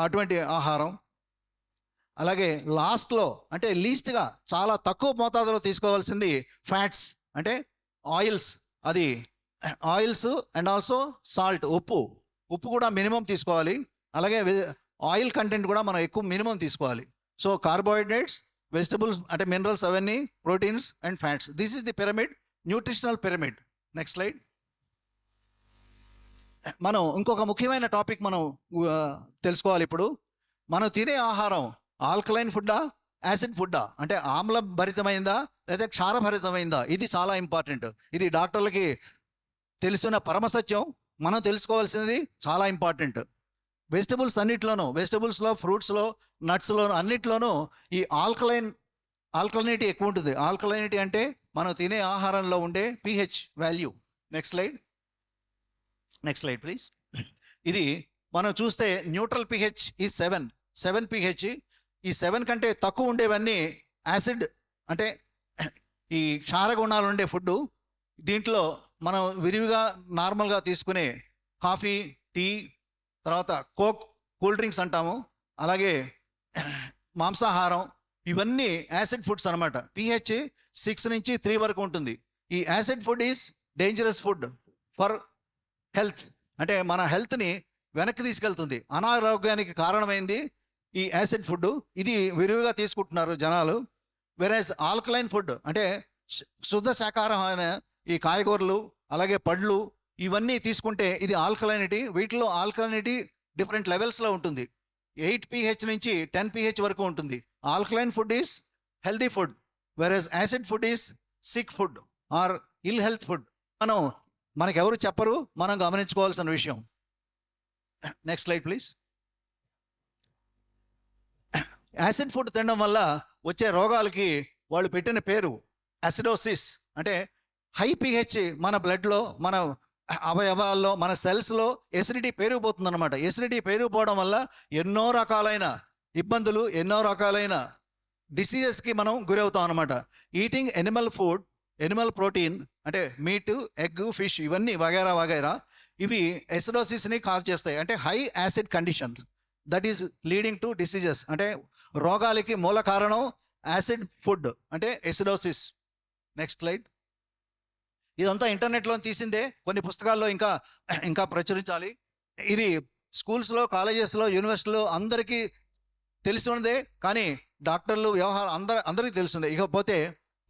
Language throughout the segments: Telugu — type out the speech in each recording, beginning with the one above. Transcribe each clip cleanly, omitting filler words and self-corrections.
అటువంటి ఆహారం. అలాగే లాస్ట్లో అంటే లీస్ట్గా చాలా తక్కువ మోతాదులో తీసుకోవాల్సింది ఫ్యాట్స్ అంటే ఆయిల్స్. అది ఆయిల్స్ అండ్ ఆల్సో సాల్ట్, ఉప్పు కూడా మినిమం తీసుకోవాలి. అలాగే ఆయిల్ కంటెంట్ కూడా మనం ఎక్కువ మినిమం తీసుకోవాలి. సో కార్బోహైడ్రేట్స్, వెజిటబుల్స్ అంటే మినరల్స్ అవన్నీ, proteins and fats. This is the pyramid, nutritional pyramid. Next slide. మనం ఇంకొక ముఖ్యమైన టాపిక్ మనం తెలుసుకోవాలి ఇప్పుడు. మనం తినే ఆహారం ఆల్కలైన్ ఫుడ్డా, యాసిడ్ ఫుడ్డా, అంటే ఆమ్ల భరితమైందా లేదా క్షారభరితమైందా? ఇది చాలా ఇంపార్టెంట్. ఇది డాక్టర్లకి తెలిసిన పరమసత్యం. మనం తెలుసుకోవాల్సినది చాలా ఇంపార్టెంట్. వెజిటబుల్స్ అన్నిట్లోనూ, వెజిటబుల్స్లో, ఫ్రూట్స్లో, నట్స్లో అన్నిట్లోనూ ఈ ఆల్కలైనిటీ ఎక్కువ ఉంటుంది. ఆల్కలైనిటీ అంటే మనం తినే ఆహారంలో ఉండే pH value. Next slide please. ఇది మనం చూస్తే న్యూట్రల్ pH ఈ 7 pH. ఈ 7 కంటే తక్కువ ఉండేవన్నీ యాసిడ్ అంటే ఈ క్షార గుణాలు ఉండే ఫుడ్. దీంట్లో మనం విరివిగా నార్మల్గా తీసుకునే కాఫీ, టీ, తర్వాత కోక్, కూల్ డ్రింక్స్ అంటాము, అలాగే మాంసాహారం, ఇవన్నీ యాసిడ్ ఫుడ్స్ అనమాట. pH 6 నుంచి 3 వరకు ఉంటుంది. ఈ acid food is dangerous food for health. అంటే మన హెల్త్ని వెనక్కి తీసుకెళ్తుంది. అనారోగ్యానికి కారణమైంది ఈ యాసిడ్ ఫుడ్. ఇది విరివిగా తీసుకుంటున్నారు జనాలు. వెరాజ్ ఆల్కలైన్ ఫుడ్ అంటే శుద్ధ శాకాహారం అయిన ఈ కాయగూరలు, అలాగే పళ్ళు, ఇవన్నీ తీసుకుంటే ఇది ఆల్కలైనిటీ. వీటిలో ఆల్కలైనిటీ డిఫరెంట్ లెవెల్స్లో ఉంటుంది. 8 pH నుంచి 10 pH వరకు ఉంటుంది. Alkaline food is healthy food, whereas acid food is sick food or ill health food. మనకెవరు చెప్పరు, మనం గమనించుకోవాల్సిన విషయం. Next slide please. Acid food తినడం వల్ల వచ్చే రోగాలకి వాళ్ళు పెట్టిన పేరు అసిడోసిస్. అంటే హై pH మన బ్లడ్లో, మన అవయవాల్లో, మన సెల్స్లో ఎసిడిటీ పెరిగిపోతుంది అనమాట. ఎసిడిటీ పెరిగిపోవడం వల్ల ఎన్నో రకాలైన ఇబ్బందులు, ఎన్నో రకాలైన డిసీజెస్కి మనం గురవుతాం అనమాట. Eating Animal food, Animal protein అంటే మీటు, ఎగ్, ఫిష్, ఇవన్నీ వగైరా ఇవి ఎసిడోసిస్ని కాజ్ చేస్తాయి. అంటే high acid condition that is leading to diseases. అంటే రోగాలకి మూల కారణం యాసిడ్ ఫుడ్ అంటే ఎసిడోసిస్. Next slide. ఇదంతా ఇంటర్నెట్లో తీసిందే, కొన్ని పుస్తకాల్లో ఇంకా ప్రచురించాలి. ఇది స్కూల్స్లో, కాలేజెస్లో, యూనివర్సిటీలో అందరికీ తెలిసి ఉన్నదే, కానీ డాక్టర్లు, వ్యవహారం అందరికీ తెలిసిందే. ఇకపోతే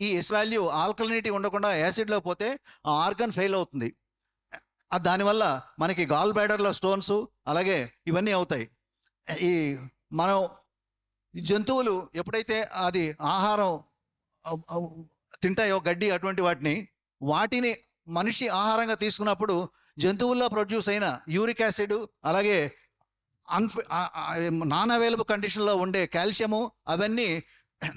ఈ ఎస్ వాల్యూ ఆల్కలినిటీ ఉండకుండా యాసిడ్లో పోతే ఆ ఆర్గన్ ఫెయిల్ అవుతుంది. దానివల్ల మనకి గాల్ బ్లాడర్లో స్టోన్స్, అలాగే ఇవన్నీ అవుతాయి. ఈ మనం జంతువులు ఎప్పుడైతే అది ఆహారం తింటాయో, గడ్డి అటువంటి వాటిని మనిషి ఆహారంగా తీసుకున్నప్పుడు జంతువుల్లో ప్రొడ్యూస్ అయిన యూరిక్ యాసిడ్, అలాగే నాన్ అవైలబుల్ కండిషన్లో ఉండే కాల్షియము, అవన్నీ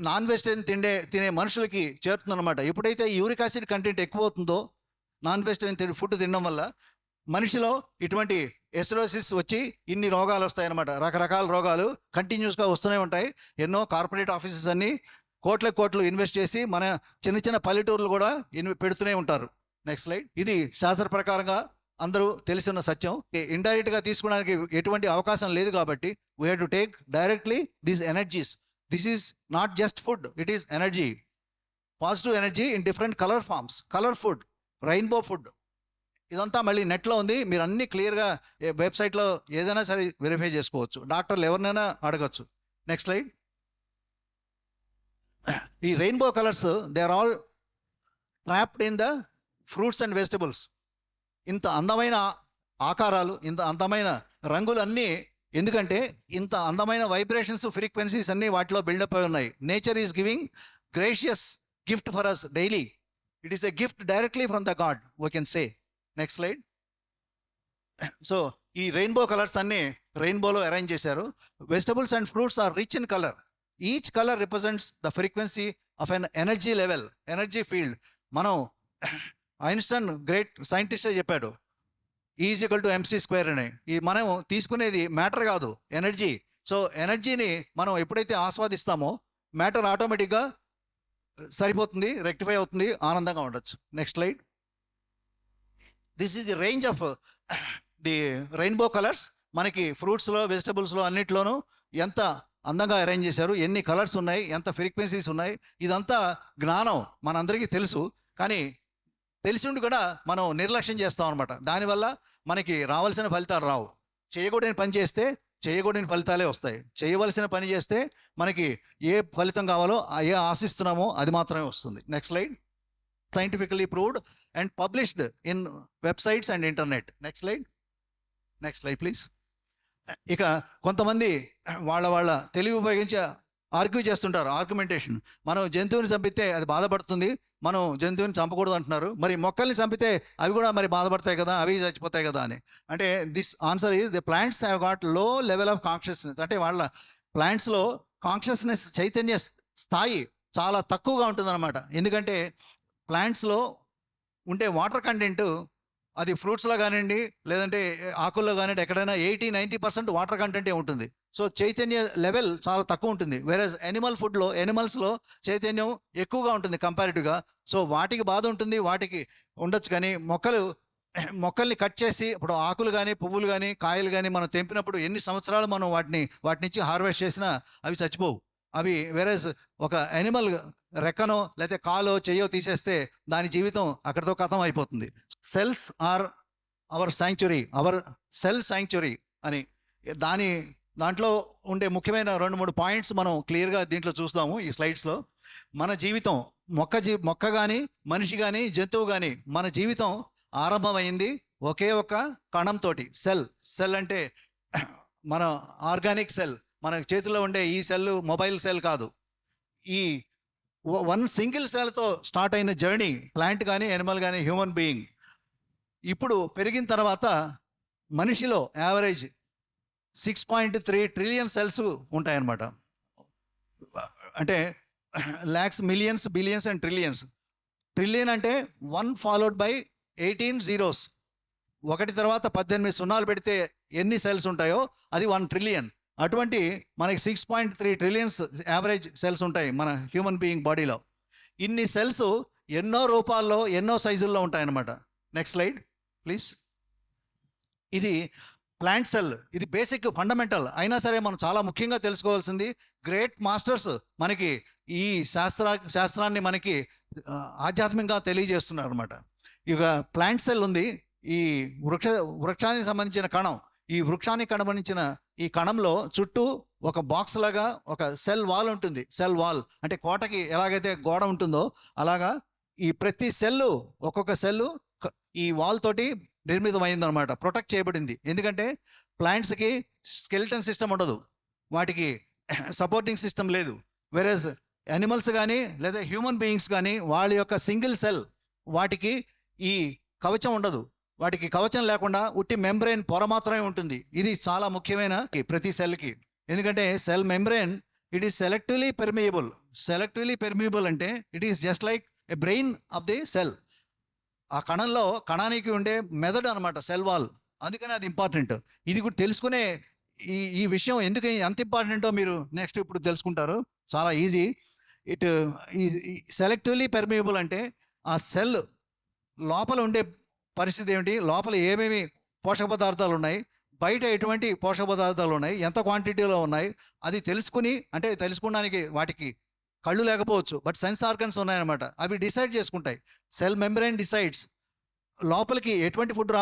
నాన్ వెజిటేరియన్ తినే మనుషులకి చేరుతుందన్నమాట. ఎప్పుడైతే యూరిక్ యాసిడ్ కంటెంట్ ఎక్కువ అవుతుందో నాన్ వెజిటేరియన్ ఫుడ్ తినడం వల్ల మనిషిలో ఇటువంటి ఎసిడోసిస్ వచ్చి ఇన్ని రోగాలు వస్తాయన్నమాట. రకరకాల రోగాలు కంటిన్యూస్గా వస్తూనే ఉంటాయి. ఎన్నో కార్పొరేట్ ఆఫీసెస్ అన్నీ కోట్లు ఇన్వెస్ట్ చేసి మన చిన్న పల్లెటూర్లు కూడా పెడుతూనే ఉంటారు. Next slide. ఇది శాస్త్ర ప్రకారంగా అందరూ తెలిసిన సత్యం. ఇండైరెక్ట్గా తీసుకోవడానికి ఎటువంటి అవకాశం లేదు కాబట్టి we have to take directly these energies. This is not just food, it is energy, positive energy in different colour forms. Colour food, rainbow food, ఇదంతా మళ్ళీ నెట్లో ఉంది. మీరు అన్నీ క్లియర్గా వెబ్సైట్లో ఏదైనా సరే వెరిఫై చేసుకోవచ్చు. డాక్టర్లు ఎవరినైనా అడగచ్చు. Next slide. ఈ rainbow colours they are all trapped in the fruits and vegetables. ఇంత అందమైన ఆకారాలు, ఇంత అందమైన రంగులు అన్నీ ఎందుకంటే ఇంత అందమైన వైబ్రేషన్స్, ఫ్రీక్వెన్సీస్ అన్నీ వాటిలో బిల్డప్ అయి ఉన్నాయి. Nature is giving gracious gift for us daily. It is a gift directly from the God, we can say. Next slide. So ఈ రెయిన్బో కలర్స్ అన్నీ రెయిన్బోలో అరేంజ్ చేశారు. Vegetables and fruits are rich in colour. Each colour represents the frequency of an energy level, energy field. మనం ఐన్స్టైన్ గ్రేట్ సైంటిస్టే చెప్పాడు, E=mc² అని. ఈ మనం తీసుకునేది మ్యాటర్ కాదు, ఎనర్జీ. సో ఎనర్జీని మనం ఎప్పుడైతే ఆస్వాదిస్తామో మ్యాటర్ ఆటోమేటిక్గా సరిపోతుంది, రెక్టిఫై అవుతుంది, ఆనందంగా ఉండొచ్చు. Next slide. This is the range of the rainbow colours. మనకి ఫ్రూట్స్లో, వెజిటబుల్స్లో అన్నిట్లోనూ ఎంత అందంగా అరేంజ్ చేశారు, ఎన్ని కలర్స్ ఉన్నాయి, ఎంత ఫ్రీక్వెన్సీస్ ఉన్నాయి, ఇదంతా జ్ఞానం మనందరికీ తెలుసు. కానీ తెలిసి ఉండి కూడా మనం నిర్లక్ష్యం చేస్తాం అనమాట. దానివల్ల మనకి రావాల్సిన ఫలితాలు రావు. చేయకూడని పని చేస్తే చేయకూడని ఫలితాలే వస్తాయి. చేయవలసిన పని చేస్తే మనకి ఏ ఫలితం కావాలో, ఏ ఆశిస్తున్నామో అది మాత్రమే వస్తుంది. Next slide. Scientifically proved and published in websites and internet. Next slide please. ఇక కొంతమంది వాళ్ళ తెలివి ఉపయోగించి ఆర్గ్యూ చేస్తుంటారు, ఆర్గ్యుమెంటేషన్. మనం జంతువుని చంపితే అది బాధపడుతుంది, మనం జంతువుని చంపకూడదు అంటున్నారు. మరి మొక్కల్ని చంపితే అవి కూడా మరి బాధపడతాయి కదా, అవి చచ్చిపోతాయి కదా అని. అంటే this answer is the plants have got లో లెవెల్ ఆఫ్ కాన్షియస్నెస్. అంటే వాళ్ళ ప్లాంట్స్లో కాన్షియస్నెస్, చైతన్య స్థాయి చాలా తక్కువగా ఉంటుందన్నమాట. ఎందుకంటే ప్లాంట్స్లో ఉండే వాటర్ కంటెంట్, అది ఫ్రూట్స్లో కానివ్వండి లేదంటే ఆకుల్లో కానివ్వండి, ఎక్కడైనా 80-90% వాటర్ కంటెంటే ఉంటుంది. సో చైతన్య లెవెల్ చాలా తక్కువ ఉంటుంది. వేరేజ్ ఎనిమల్స్లో చైతన్యం ఎక్కువగా ఉంటుంది కంపారిటివ్గా. సో వాటికి బాధ ఉంటుంది, వాటికి ఉండొచ్చు. కానీ మొక్కల్ని కట్ చేసి, ఇప్పుడు ఆకులు కానీ, పువ్వులు కానీ, కాయలు కానీ మనం తెంపినప్పుడు ఎన్ని సంవత్సరాలు మనం వాటి నుంచి హార్వెస్ట్ చేసినా అవి చచ్చిపోవు. అవి వేరేజ్ ఒక యానిమల్ రెక్కనో లేకపోతే కాలో చెయ్యో తీసేస్తే దాని జీవితం అక్కడితో కథం అయిపోతుంది. Cells are our cell sanctuary అని దాంట్లో ఉండే ముఖ్యమైన 2-3 పాయింట్స్ మనం క్లియర్గా దీంట్లో చూస్తాము ఈ స్లైడ్స్లో. మన జీవితం మొక్క కానీ, మనిషి కానీ, జంతువు కానీ, మన జీవితం ఆరంభమైంది ఒకే ఒక కణంతో. సెల్ అంటే మన ఆర్గానిక్ సెల్, మన చేతిలో ఉండే ఈ సెల్ మొబైల్ సెల్ కాదు. ఈ వన్ సింగిల్ సెల్తో స్టార్ట్ అయిన జర్నీ ప్లాంట్ కానీ, యానిమల్ కానీ, హ్యూమన్ బీయింగ్. ఇప్పుడు పెరిగిన తర్వాత మనిషిలో యావరేజ్ 6.3 ట్రిలియన్ సెల్స్ ఉంటాయన్నమాట. అంటే lakhs, millions, billions and trillions. Trillion అంటే 1 ఫాలోడ్ బై 18 జీరోస్. ఒకటి తర్వాత 18 సున్నాలు పెడితే ఎన్ని సెల్స్ ఉంటాయో అది 1 ట్రిలియన్. అటువంటి మనకి 6.3 ట్రిలియన్స్ యావరేజ్ సెల్స్ ఉంటాయి మన హ్యూమన్ బీయింగ్ బాడీలో. ఇన్ని సెల్స్ ఎన్నో రూపాల్లో, ఎన్నో సైజుల్లో ఉంటాయన్నమాట. Next slide please. ఇది ప్లాంట్ సెల్. ఇది బేసిక్, ఫండమెంటల్. అయినా సరే మనం చాలా ముఖ్యంగా తెలుసుకోవాల్సింది, గ్రేట్ మాస్టర్స్ మనకి ఈ శాస్త్రాన్ని మనకి ఆధ్యాత్మికంగా తెలియజేస్తున్నారు అనమాట. ఇక ప్లాంట్ సెల్ ఉంది, ఈ వృక్షానికి సంబంధించిన కణం. ఈ వృక్షానికి సంబంధించిన ఈ కణంలో చుట్టూ ఒక బాక్స్ లాగా ఒక సెల్ వాల్ ఉంటుంది. సెల్ వాల్ అంటే కోటకి ఎలాగైతే గోడ ఉంటుందో అలాగా ఈ ప్రతి సెల్లు, ఒక్కొక్క సెల్లు ఈ వాల్ తోటి నిర్మితమైందనమాట, ప్రొటెక్ట్ చేయబడింది. ఎందుకంటే ప్లాంట్స్కి స్కెలిటన్ సిస్టమ్ ఉండదు, వాటికి సపోర్టింగ్ సిస్టమ్ లేదు. వేరేజ్ యానిమల్స్ కానీ లేదా హ్యూమన్ బీయింగ్స్ కానీ వాళ్ళ యొక్క సింగిల్ సెల్, వాటికి ఈ కవచం ఉండదు. వాటికి కవచం లేకుండా ఉట్టి మెంబ్రెయిన్ పొర మాత్రమే ఉంటుంది. ఇది చాలా ముఖ్యమైన ప్రతి సెల్కి. ఎందుకంటే cell membrane it is selectively permeable అంటే it is just like a brain of the cell. ఆ కణానికి ఉండే మెదడు అనమాట సెల్ వాల్. అందుకని అది ఇంపార్టెంట్. ఇది కూడా తెలుసుకునే ఈ విషయం ఎందుకు ఎంత ఇంపార్టెంటో మీరు నెక్స్ట్ ఇప్పుడు తెలుసుకుంటారు. చాలా ఈజీ. ఇట్ సెలెక్టివ్లీ పెర్మియబుల్ అంటే ఆ సెల్ లోపల ఉండే పరిస్థితి ఏమిటి, లోపల ఏమేమి పోషక పదార్థాలు ఉన్నాయి, బయట ఎటువంటి పోషక పదార్థాలు ఉన్నాయి, ఎంత క్వాంటిటీలో ఉన్నాయి, అది తెలుసుకోవడానికి వాటికి కళ్ళు లేకపోవచ్చు, బట్ సెన్స్ ఆర్గన్స్ ఉన్నాయన్నమాట. అవి డిసైడ్ చేసుకుంటాయి. సెల్ మెంబ్రెయిన్ డిసైడ్స్ లోపలికి ఎటువంటి ఫుడ్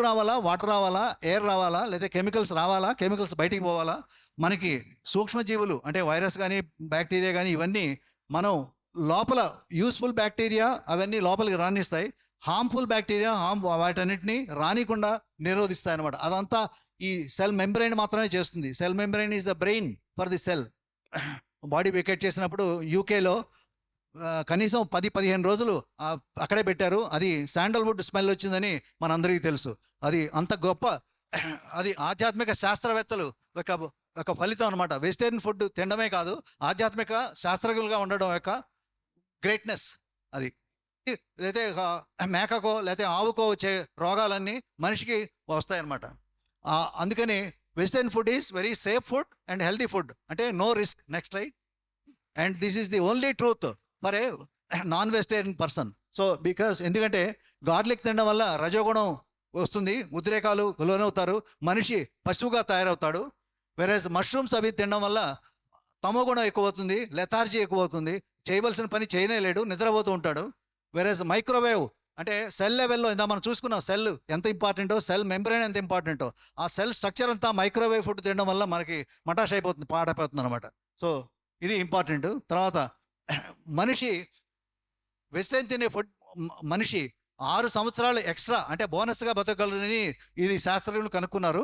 రావాలా, వాటర్ రావాలా, ఎయిర్ రావాలా, లేదా కెమికల్స్ రావాలా, కెమికల్స్ బయటికి పోవాలా. మనకి సూక్ష్మజీవులు అంటే వైరస్ కానీ, బ్యాక్టీరియా కానీ, ఇవన్నీ మనం లోపల యూస్ఫుల్ బ్యాక్టీరియా అవన్నీ లోపలికి రానిస్తాయి. హార్మ్ఫుల్ బ్యాక్టీరియా వాటన్నిటిని రానికుండా నిరోధిస్తాయి అనమాట. అదంతా ఈ సెల్ మెంబ్రెయిన్ మాత్రమే చేస్తుంది. Cell membrane is the brain for the cell. Body vacate చేసినప్పుడు యూకేలో కనీసం 10-15 రోజులు అక్కడే పెట్టారు. అది శాండల్వుడ్ స్మెల్ వచ్చిందని మనందరికీ తెలుసు. అది అంత గొప్ప, అది ఆధ్యాత్మిక శాస్త్రవేత్తలు ఒక ఫలితం అనమాట. వెజిటేరియన్ ఫుడ్ తినడమే కాదు, ఆధ్యాత్మిక శాస్త్రజ్ఞులుగా ఉండడం యొక్క గ్రేట్నెస్ అది. అయితే మేకకో లేకపోతే ఆవుకో వచ్చే రోగాలన్నీ మనిషికి వస్తాయన్నమాట. అందుకని vegetarian food is very safe food and healthy food, అంటే no risk. Next slide. And this is the only truth for a non vegetarian person. So ఎందుకంటే గార్లిక్ తినడం వల్ల రజోగుణం వస్తుంది, ఉద్రేకాలు లోనవుతారు, మనిషి పశువుగా తయారవుతాడు. వెరాజ్ మష్రూమ్స్ అవి తినడం వల్ల తమోగుణం ఎక్కువ అవుతుంది, లెథార్జీ ఎక్కువ అవుతుంది, చేయవలసిన పని చేయనేలేడు, నిద్రపోతూ ఉంటాడు. వెరాజ్ మైక్రోవేవ్ అంటే సెల్ లెవెల్లో ఇందా మనం చూసుకున్నాం, సెల్ ఎంత ఇంపార్టెంటో, సెల్ మెంబ్రెయిన్ ఎంత ఇంపార్టెంటో, ఆ సెల్ స్ట్రక్చర్ అంతా మైక్రోవేవ్ ఫుడ్ తినడం వల్ల మనకి మటాష్ అయిపోతుంది, పాడైపోతుంది అనమాట. సో ఇది ఇంపార్టెంట్. తర్వాత మనిషి వెజిటేరియన్ తినే ఫుడ్ మనిషి 6 సంవత్సరాలు ఎక్స్ట్రా అంటే బోనస్గా బతకగలరని ఇది శాస్త్రజ్ఞులు కనుక్కున్నారు.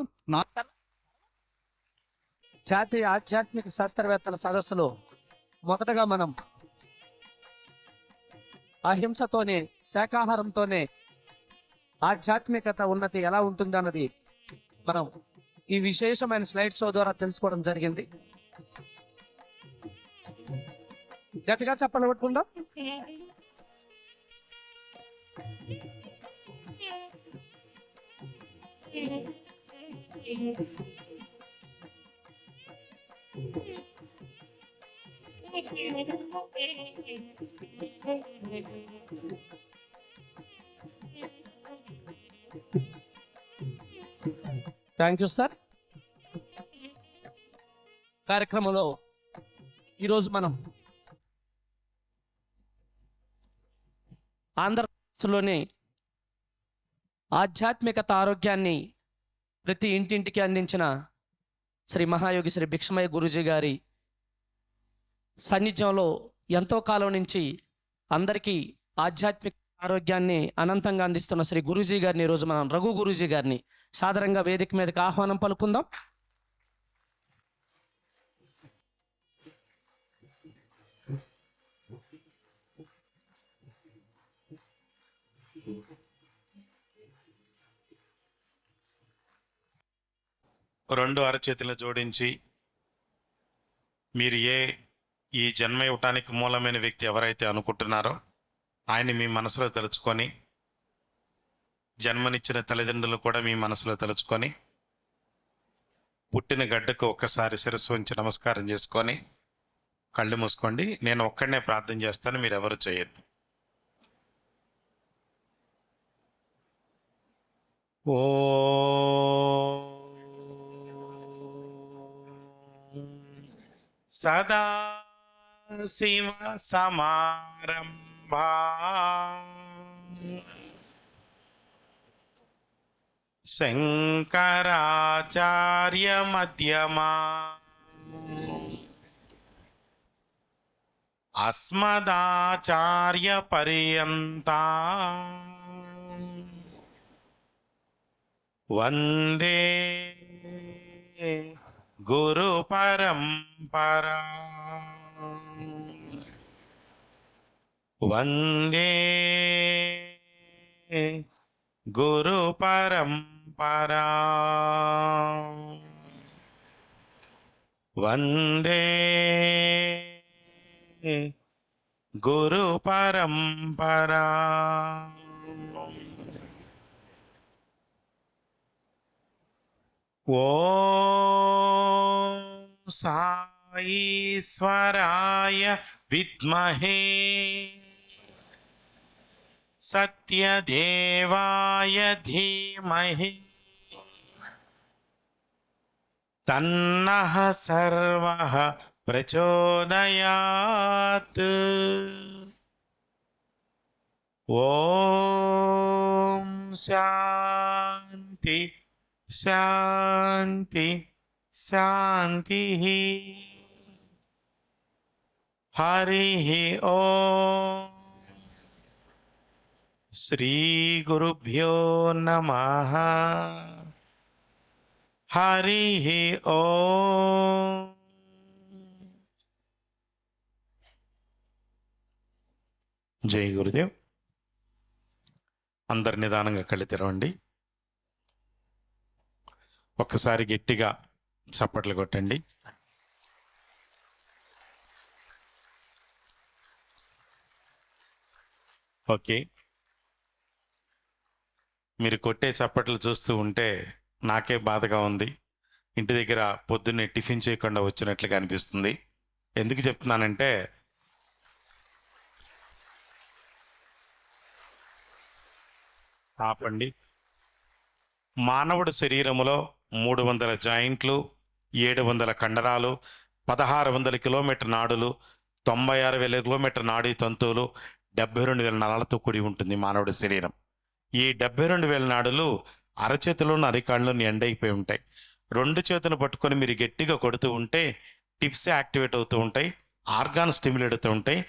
జాతీయ ఆధ్యాత్మిక శాస్త్రవేత్తల సదస్సులో మొదటగా మనం అహింసతోనే, శాకాహారంతోనే ఆధ్యాత్మికత ఉన్నతి ఎలా ఉంటుందన్నది మనం ఈ విశేషమైన స్లైడ్ షో ద్వారా తెలుసుకోవడం జరిగింది. గట్టిగా చెప్పలు కొట్టుకుందాం. Thank you sir. కార్యక్రమంలో ఈరోజు మనం ఆంధ్రప్రదేశ్లోని ఆధ్యాత్మికత ఆరోగ్యాన్ని ప్రతి ఇంటింటికి అందించిన శ్రీ మహాయోగి శ్రీ భిక్షమయ్య గురూజీ గారి సాన్నిధ్యంలో ఎంతో కాలం నుంచి అందరికీ ఆధ్యాత్మిక ఆరోగ్యాన్ని అనంతంగా అందిస్తున్న శ్రీ గురూజీ గారిని ఈరోజు మనం రఘు గురూజీ గారిని సాదరంగా వేదిక మీదకి ఆహ్వానం పలుకుందాం. రెండు అరచేతులు జోడించి మీరు ఈ జన్మ ఇవ్వటానికి మూలమైన వ్యక్తి ఎవరైతే అనుకుంటున్నారో ఆయన మీ మనసులో తలుచుకొని, జన్మనిచ్చిన తల్లిదండ్రులు కూడా మీ మనసులో తలుచుకొని, పుట్టిన గడ్డకు ఒక్కసారి శిరస్సు ఉంచి నమస్కారం చేసుకొని కళ్ళు మూసుకోండి. నేను ఒక్కడనే ప్రార్థన చేస్తాను, మీరు ఎవరు చేయొద్దు. ఓ సదా శివ సమారంభా శంకరాచార్య మధ్యమా అస్మదాచార్య పర్యంతా వందే గురు పరంపరా వందే గురు పరంపరా వందే గురు పరంపరా. ఓం సాయీశ్వరాయ విద్మహే సత్యదేవాయ ధీమహి తన్నః సర్వః ప్రచోదయాత్. ఓం శాంతి శాంతి శాంతి. హరి ఓం. శ్రీ గురుభ్యో నమః. హరి ఓం. జై గురుదేవ్. అందరు నిదానంగా కళ్ళు తెరవండి. ఒక్కసారి గట్టిగా చప్పట్లు కొట్టండి. ఓకే, మీరు కొట్టే చప్పట్లు చూస్తూ ఉంటే నాకే బాధగా ఉంది. ఇంటి దగ్గర పొద్దున్నే టిఫిన్ చేయకుండా వచ్చినట్లుగా అనిపిస్తుంది. ఎందుకు చెప్తున్నానంటే, ఆపండి. మానవుడి శరీరములో 300 జాయింట్లు, 700 కండరాలు, 1600 కిలోమీటర్ నాడులు, 96,000 కిలోమీటర్ నాడీ తంతువులు, 72,000 నరాలతో కూడి ఉంటుంది మానవుడి శరీరం. ఈ 72,000 నాడులు అరచేతిలోని అరికాళ్ళలోని ఎండైపోయి ఉంటాయి. 2 చేతులు పట్టుకొని మీరు గట్టిగా కొడుతూ ఉంటే టిప్స్ యాక్టివేట్ అవుతూ ఉంటాయి, ఆర్గాన్ స్టిమ్యులేట్ అవుతూ ఉంటాయి,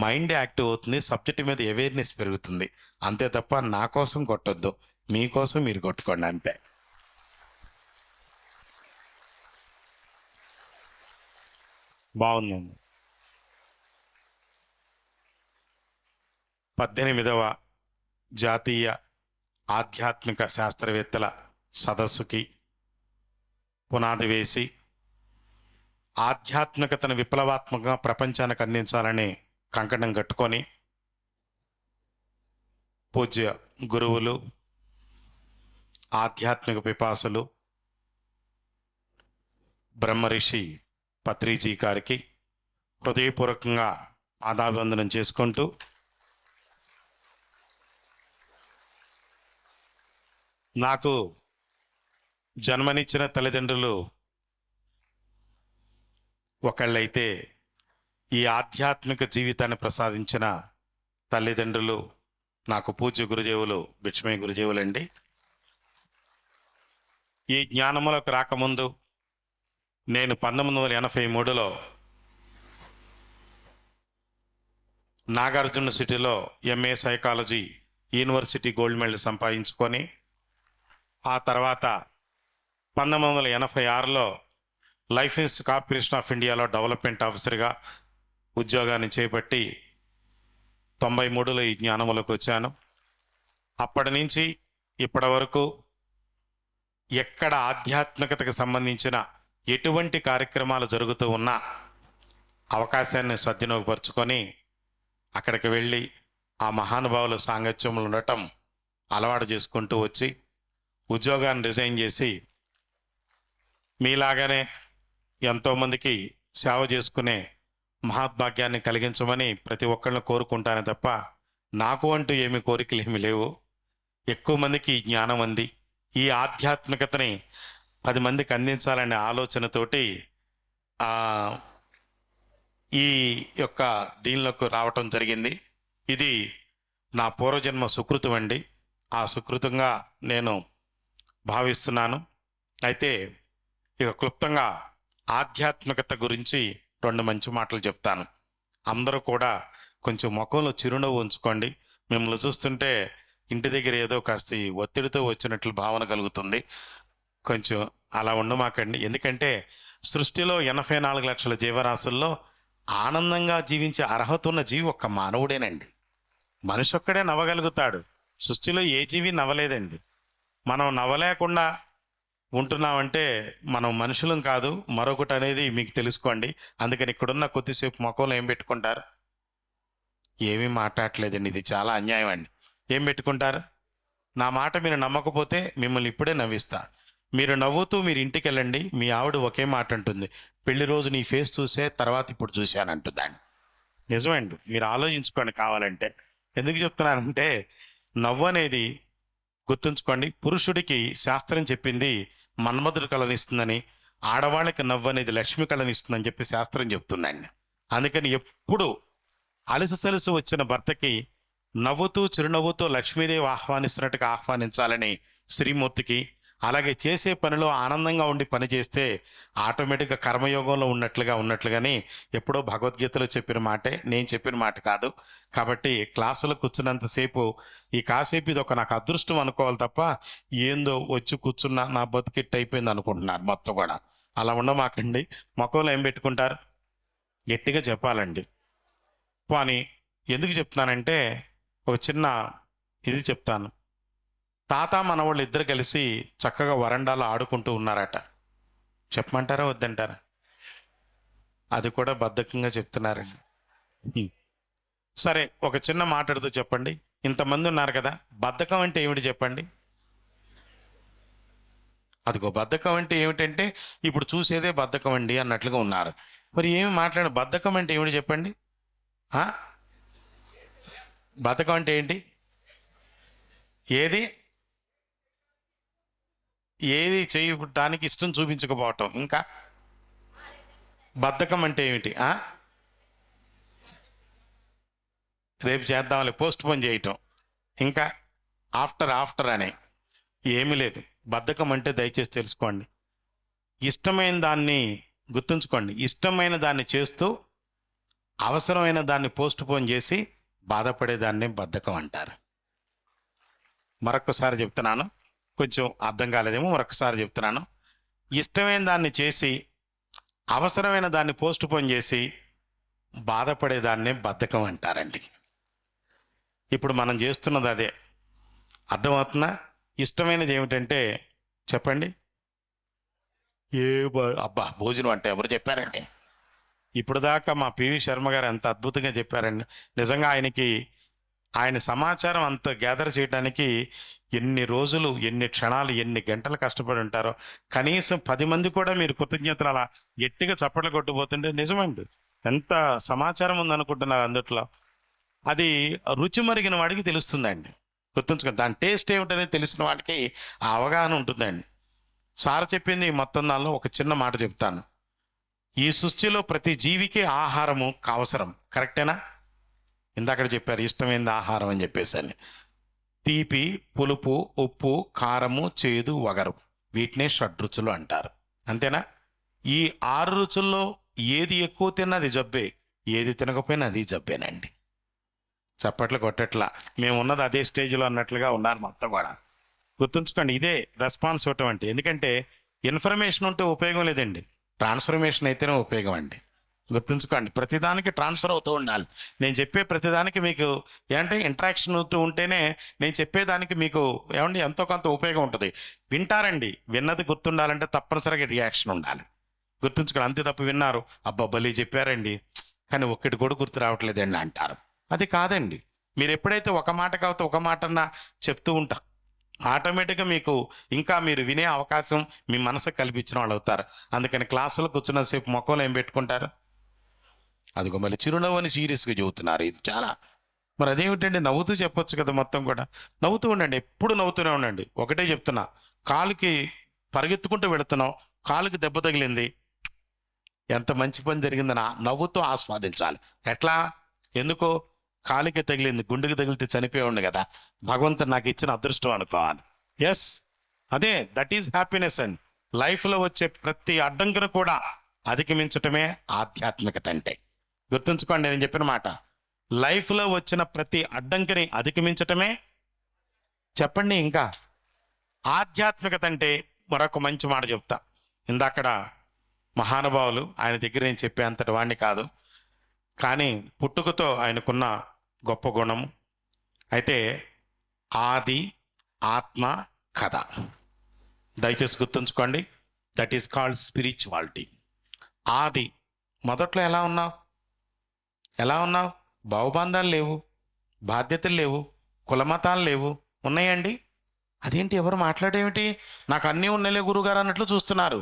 మైండ్ యాక్టివ్ అవుతుంది, సబ్జెక్ట్ మీద అవేర్నెస్ పెరుగుతుంది. అంతే తప్ప నా కోసం కొట్టొద్దు, మీకోసం మీరు కొట్టుకోండి అంతే. బాగుందండి. 18వ జాతీయ ఆధ్యాత్మిక శాస్త్రవేత్తల సదస్సుకి పునాది వేసి ఆధ్యాత్మికతను విప్లవాత్మకంగా ప్రపంచానికి అందించాలని కంకణం కట్టుకొని పూజ్య గురువులు, ఆధ్యాత్మిక పిపాసులు బ్రహ్మరిషి పత్రిజీ గారికి హృదయపూర్వకంగా పాదాభివందనం చేసుకుంటూ నాకు జన్మనిచ్చిన తల్లిదండ్రులు ఒకళ్ళైతే ఈ ఆధ్యాత్మిక జీవితాన్ని ప్రసాదించిన తల్లిదండ్రులు నాకు పూజ్య గురుదేవులు బిచ్మయ్య గురుదేవులండి. ఈ జ్ఞానములకు రాకముందు నేను 1983లో నాగార్జున సిటీలో MA psychology university gold medal సంపాదించుకొని ఆ తర్వాత 1986లో లైఫ్ ఇన్స్ కార్పొరేషన్ ఆఫ్ ఇండియాలో డెవలప్మెంట్ ఆఫీసర్గా ఉద్యోగాన్ని చేపట్టి 93లో ఈ జ్ఞానములకు వచ్చాను. అప్పటి నుంచి ఇప్పటి వరకు ఎక్కడ ఆధ్యాత్మికతకు సంబంధించిన ఎటువంటి కార్యక్రమాలు జరుగుతూ ఉన్నా అవకాశాన్ని సద్వినియోగపరుచుకొని అక్కడికి వెళ్ళి ఆ మహానుభావుల సాంగత్యంలో ఉండటం అలవాటు చేసుకుంటూ వచ్చి ఉద్యోగాన్ని రిజైన్ చేసి మీలాగానే ఎంతోమందికి సేవ చేసుకునే మహాభాగ్యాన్ని కలిగించమని ప్రతి ఒక్కళ్ళని కోరుకుంటానే తప్ప నాకు అంటూ ఏమి కోరికలు ఏమి లేవు. ఎక్కువ మందికి ఈ జ్ఞానం అంది, ఈ ఆధ్యాత్మికతని 10 మందికి అందించాలనే ఆలోచనతోటి ఈ యొక్క దీనిలోకి రావటం జరిగింది. ఇది నా పూర్వజన్మ సుకృతం అండి. ఆ సుకృతంగా నేను భావిస్తున్నాను. అయితే ఇక క్లుప్తంగా ఆధ్యాత్మికత గురించి 2 మంచి మాటలు చెప్తాను. అందరూ కూడా కొంచెం ముఖంలో చిరునవ్వు ఉంచుకోండి. మిమ్మల్ని చూస్తుంటే ఇంటి దగ్గర ఏదో కాస్త ఒత్తిడితో వచ్చినట్లు భావన కలుగుతుంది. కొంచెం అలా ఉండమాకండి. ఎందుకంటే సృష్టిలో 84 లక్షల జీవరాశుల్లో ఆనందంగా జీవించే అర్హత ఉన్న జీవి ఒక్క మానవుడేనండి. మనిషి ఒక్కడే నవ్వగలుగుతాడు. సృష్టిలో ఏ జీవి నవ్వలేదండి. మనం నవ్వలేకుండా ఉంటున్నామంటే మనం మనుషులం కాదు, మరొకటి అనేది మీకు తెలుసుకోండి. అందుకని ఇక్కడున్న కొద్దిసేపు ముఖంలో ఏం పెట్టుకుంటారు? ఏమీ మాట్లాడలేదండి. ఇది చాలా అన్యాయం అండి. ఏం పెట్టుకుంటారు? నా మాట మీరు నమ్మకపోతే మిమ్మల్ని ఇప్పుడే నవ్విస్తా. మీరు నవ్వుతూ మీరు ఇంటికి వెళ్ళండి. మీ ఆవిడ ఒకే మాట అంటుంది, పెళ్లి రోజు నీ ఫేస్ చూసే తర్వాత ఇప్పుడు చూశానంటుందండి. నిజమండి, మీరు ఆలోచించుకోండి కావాలంటే. ఎందుకు చెప్తున్నానంటే నవ్వు అనేది గుర్తుంచుకోండి. పురుషుడికి శాస్త్రం చెప్పింది మన్మధుడు కళనిస్తుందని, ఆడవాళ్ళకి నవ్వు అనేది లక్ష్మి కళనిస్తుందని చెప్పి శాస్త్రం చెప్తుందండి. అందుకని ఎప్పుడు అలససలసి వచ్చిన భర్తకి నవ్వుతూ చిరునవ్వుతో లక్ష్మీదేవి ఆహ్వానిస్తున్నట్టుగా ఆహ్వానించాలని శ్రీమూర్తికి, అలాగే చేసే పనిలో ఆనందంగా ఉండి పని చేస్తే ఆటోమేటిక్గా కర్మయోగంలో ఉన్నట్లుగానే ఎప్పుడో భగవద్గీతలో చెప్పిన మాటే, నేను చెప్పిన మాట కాదు. కాబట్టి క్లాసులో కూర్చున్నంతసేపు ఈ కాసేపు ఇది ఒక నాకు అదృష్టం అనుకోవాలి తప్ప ఏందో వచ్చి కూర్చున్నా నా బతుకిట్ అయిపోయింది అనుకుంటున్నారు మొత్తం కూడా. అలా ఉండమాకండి. మొక్కలో ఏం పెట్టుకుంటారు? గట్టిగా చెప్పాలండి. పోనీ ఎందుకు చెప్తున్నానంటే ఒక చిన్న ఇది చెప్తాను. తాత మనవాళ్ళు ఇద్దరు కలిసి చక్కగా వరండాలో ఆడుకుంటూ ఉన్నారట. చెప్పమంటారా వద్దంటారా? అది కూడా బద్ధకంగా చెప్తున్నారండి. సరే, ఒక చిన్న మాట్లాడుతూ చెప్పండి. ఇంతమంది ఉన్నారు కదా, బద్ధకం అంటే ఏమిటి చెప్పండి? అదిగో బద్ధకం అంటే ఏమిటంటే ఇప్పుడు చూసేదే బద్ధకం అండి అన్నట్లుగా ఉన్నారు. మరి ఏమి మాట్లాడిన బద్ధకం అంటే ఏమిటి చెప్పండి? బద్ధకం అంటే ఏంటి? ఏది ఏది చేయడానికి ఇష్టం చూపించకపోవటం, ఇంకా బద్ధకం అంటే ఏమిటి? రేపు చేద్దాంలే, పోస్ట్ పోన్ చేయటం, ఇంకా ఆఫ్టర్ అని ఏమీ లేదు. బద్ధకం అంటే దయచేసి తెలుసుకోండి, ఇష్టమైన దాన్ని గుర్తుంచుకోండి, ఇష్టమైన దాన్ని చేస్తూ అవసరమైన దాన్ని పోస్ట్ పోన్ చేసి బాధపడేదాన్ని బద్ధకం అంటారు. మరొకసారి చెప్తున్నాను, కొంచెం అర్థం కాలేదేమో, మరొకసారి చెప్తున్నాను. ఇష్టమైన దాన్ని చేసి అవసరమైన దాన్ని పోస్ట్ పోన్ చేసి బాధపడేదాన్నే బద్ధకం అంటారండి. ఇప్పుడు మనం చేస్తున్నది అదే. అర్థమవుతుందా? ఇష్టమైనది ఏమిటంటే చెప్పండి. అబ్బా, భోజనం అంటే ఎవరు చెప్పారండి? ఇప్పుడు దాకా మా పివి శర్మ గారు ఎంత అద్భుతంగా చెప్పారండి. నిజంగా ఆయన సమాచారం అంత గ్యాదర్ చేయడానికి ఎన్ని రోజులు, ఎన్ని క్షణాలు, ఎన్ని గంటలు కష్టపడి ఉంటారో. కనీసం 10 మంది కూడా మీరు కృతజ్ఞతలు అలా గట్టిగా చప్పట్లు కొట్టుపోతుంటే నిజమండి ఎంత సమాచారం ఉందనుకుంటున్నారు అందుట్లో. అది రుచి మరిగిన వాడికి తెలుస్తుందండి. గుర్తుంచుకోండి, దాని టేస్ట్ ఏమిటనేది తెలిసిన వాడికి ఆ అవగాహన ఉంటుందండి. సార్ చెప్పింది మొత్తం దానిలో ఒక చిన్న మాట చెప్తాను. ఈ సృష్టిలో ప్రతి జీవికి ఆహారము అవసరం, కరెక్టేనా? ఇందాక చెప్పారు ఇష్టమైనది ఆహారం అని చెప్పేసి. తీపి, పులుపు, ఉప్పు, కారము, చేదు, వగరు, వీటినే షడ్రుచులు అంటారు. అంతేనా? ఈ 6 రుచుల్లో ఏది ఎక్కువ తిన్నా అది జబ్బే, ఏది తినకపోయినా అది జబ్బేనండి. చప్పట్లు కొట్టట్లా, మేము ఉన్నది అదే స్టేజ్లో అన్నట్లుగా ఉన్నారు మొత్తం కూడా. గుర్తుంచుకోండి, ఇదే రెస్పాన్స్ ఇవ్వటం అంటే. ఎందుకంటే ఇన్ఫర్మేషన్ ఉంటే ఉపయోగం లేదండి, ట్రాన్స్ఫర్మేషన్ అయితేనే ఉపయోగం అండి. గుర్తుంచుకోండి, ప్రతిదానికి ట్రాన్స్ఫర్ అవుతూ ఉండాలి. నేను చెప్పే ప్రతిదానికి మీకు ఏంటంటే ఇంటరాక్షన్ అవుతూ ఉంటేనే నేను చెప్పేదానికి మీకు ఏమండి ఎంతో కొంత ఉపయోగం ఉంటుంది. వింటారండి, విన్నది గుర్తుండాలంటే తప్పనిసరిగా రియాక్షన్ ఉండాలి. గుర్తుంచుకోండి, అంతే తప్ప విన్నారు, అబ్బా భలే చెప్పారండి కానీ ఒక్కటి కూడా గుర్తు రావట్లేదండి అంటారు. అది కాదండి. మీరు ఎప్పుడైతే ఒక మాట కాకపోతే ఒక మాటన్నా చెప్తూ ఉంటారు, ఆటోమేటిక్గా మీకు ఇంకా మీరు వినే అవకాశం మీ మనసుకు కల్పించిన వాళ్ళు అవుతారు. అందుకని క్లాసులో కూర్చున్నసేపు మొక్కలు ఏం పెట్టుకుంటారు? అదిగో మళ్ళీ చిరునవ్వు అని సీరియస్గా చెబుతున్నారు. ఇది చాలా మరి అదేమిటండి, నవ్వుతూ చెప్పొచ్చు కదా. మొత్తం కూడా నవ్వుతూ ఉండండి, ఎప్పుడు నవ్వుతూనే ఉండండి. ఒకటే చెప్తున్నా, కాలుకి పరిగెత్తుకుంటూ వెళుతున్నాం, కాలుకి దెబ్బ తగిలింది, ఎంత మంచి పని జరిగిందని నవ్వుతూ ఆస్వాదించాలి. ఎట్లా? ఎందుకో కాలికి తగిలింది, గుండెకి తగిలితే చనిపోయి కదా, భగవంతుడు నాకు ఇచ్చిన అదృష్టం అనుకోవాలి. ఎస్, అదే దట్ ఈజ్ హ్యాపీనెస్ అండ్ లైఫ్లో వచ్చే ప్రతి అడ్డంకును కూడా అధిగమించటమే ఆధ్యాత్మికత అంటే. గుర్తుంచుకోండి నేను చెప్పిన మాట, లైఫ్లో వచ్చిన ప్రతి అడ్డంకిని అధిగమించటమే చెప్పండి ఇంకా ఆధ్యాత్మికత అంటే. మరొక మంచి మాట చెప్తా. ఇందాకడ మహానుభావులు, ఆయన దగ్గర నేను చెప్పే అంతటి వాడిని కాదు, కానీ పుట్టుకతో ఆయనకున్న గొప్ప గుణము అయితే ఆది ఆత్మ కథ. దయచేసి గుర్తుంచుకోండి, దట్ ఈస్ కాల్డ్ స్పిరిచువాలిటీ. ఆది, మొదట్లో ఎలా ఉన్నావు? భావబంధాలు లేవు, బాధ్యతలు లేవు, కులమతాలు లేవు, ఉన్నాయండి? అదేంటి ఎవరు మాట్లాడేమిటి, నాకు అన్నీ ఉన్నాయిలే గురుగారు అన్నట్లు చూస్తున్నారు.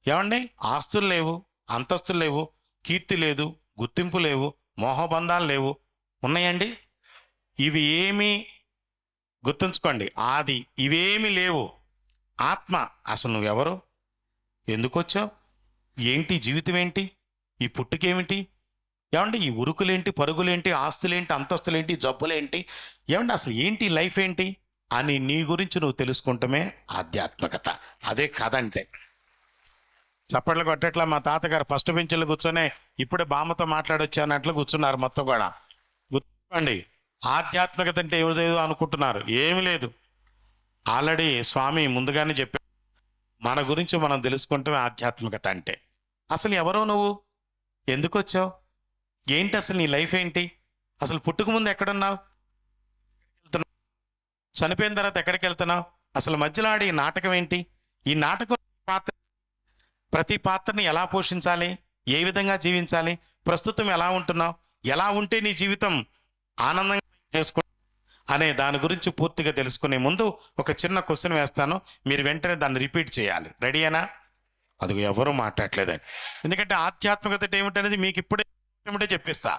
ఏమండి, ఆస్తులు లేవు, అంతస్తులు లేవు, కీర్తి లేదు, గుర్తింపు లేవు, మోహబంధాలు లేవు, ఉన్నాయండి? ఇవి ఏమీ గుర్తుంచుకోండి, ఆది ఇవేమీ లేవు. ఆత్మ, అసలు నువ్వెవరు, ఎందుకు వచ్చావు, ఏంటి జీవితం, ఏంటి ఈ పుట్టుకేమిటి, ఏమండి ఈ ఉరుకులేంటి, పరుగులేంటి, ఆస్తులేంటి, అంతస్తులేంటి, జబ్బులేంటి, ఏమండి అసలు ఏంటి లైఫ్ ఏంటి అని నీ గురించి నువ్వు తెలుసుకుంటమే ఆధ్యాత్మికత. అదే కథ అంటే. చప్పట్లు కొట్టేట్లా మా తాతగారు ఫస్ట్ బెంచ్లో కూర్చొని ఇప్పుడే బామ్మతో మాట్లాడొచ్చా అన్నట్లు కూర్చున్నారు మొత్తం కూడా. గుర్తుండి, ఆధ్యాత్మికత అంటే ఏదో అనుకుంటున్నారు, ఏమీ లేదు. ఆల్రెడీ స్వామి ముందుగానే చెప్పారు, మన గురించి మనం తెలుసుకుంటే ఆధ్యాత్మికత అంటే. అసలు ఎవరో నువ్వు, ఎందుకు వచ్చావు, ఏంటి అసలు నీ లైఫ్ ఏంటి, అసలు పుట్టుక ముందు ఎక్కడున్నావు, చనిపోయిన తర్వాత ఎక్కడికి వెళ్తున్నావు, అసలు మధ్యలో ఆడి నాటకం ఏంటి, ఈ నాటకం పాత్ర, ప్రతి పాత్రని ఎలా పోషించాలి, ఏ విధంగా జీవించాలి, ప్రస్తుతం ఎలా ఉంటున్నావు, ఎలా ఉంటే నీ జీవితం ఆనందంగా చేసుకో అనే దాని గురించి పూర్తిగా తెలుసుకునే ముందు ఒక చిన్న క్వశ్చన్ వేస్తాను, మీరు వెంటనే దాన్ని రిపీట్ చేయాలి. రెడీయేనా? అది ఎవరు మాట్లాడలేదండి, ఎందుకంటే ఆధ్యాత్మికత ఏమిటనేది మీకు ఇప్పుడే చెప్పిస్తా,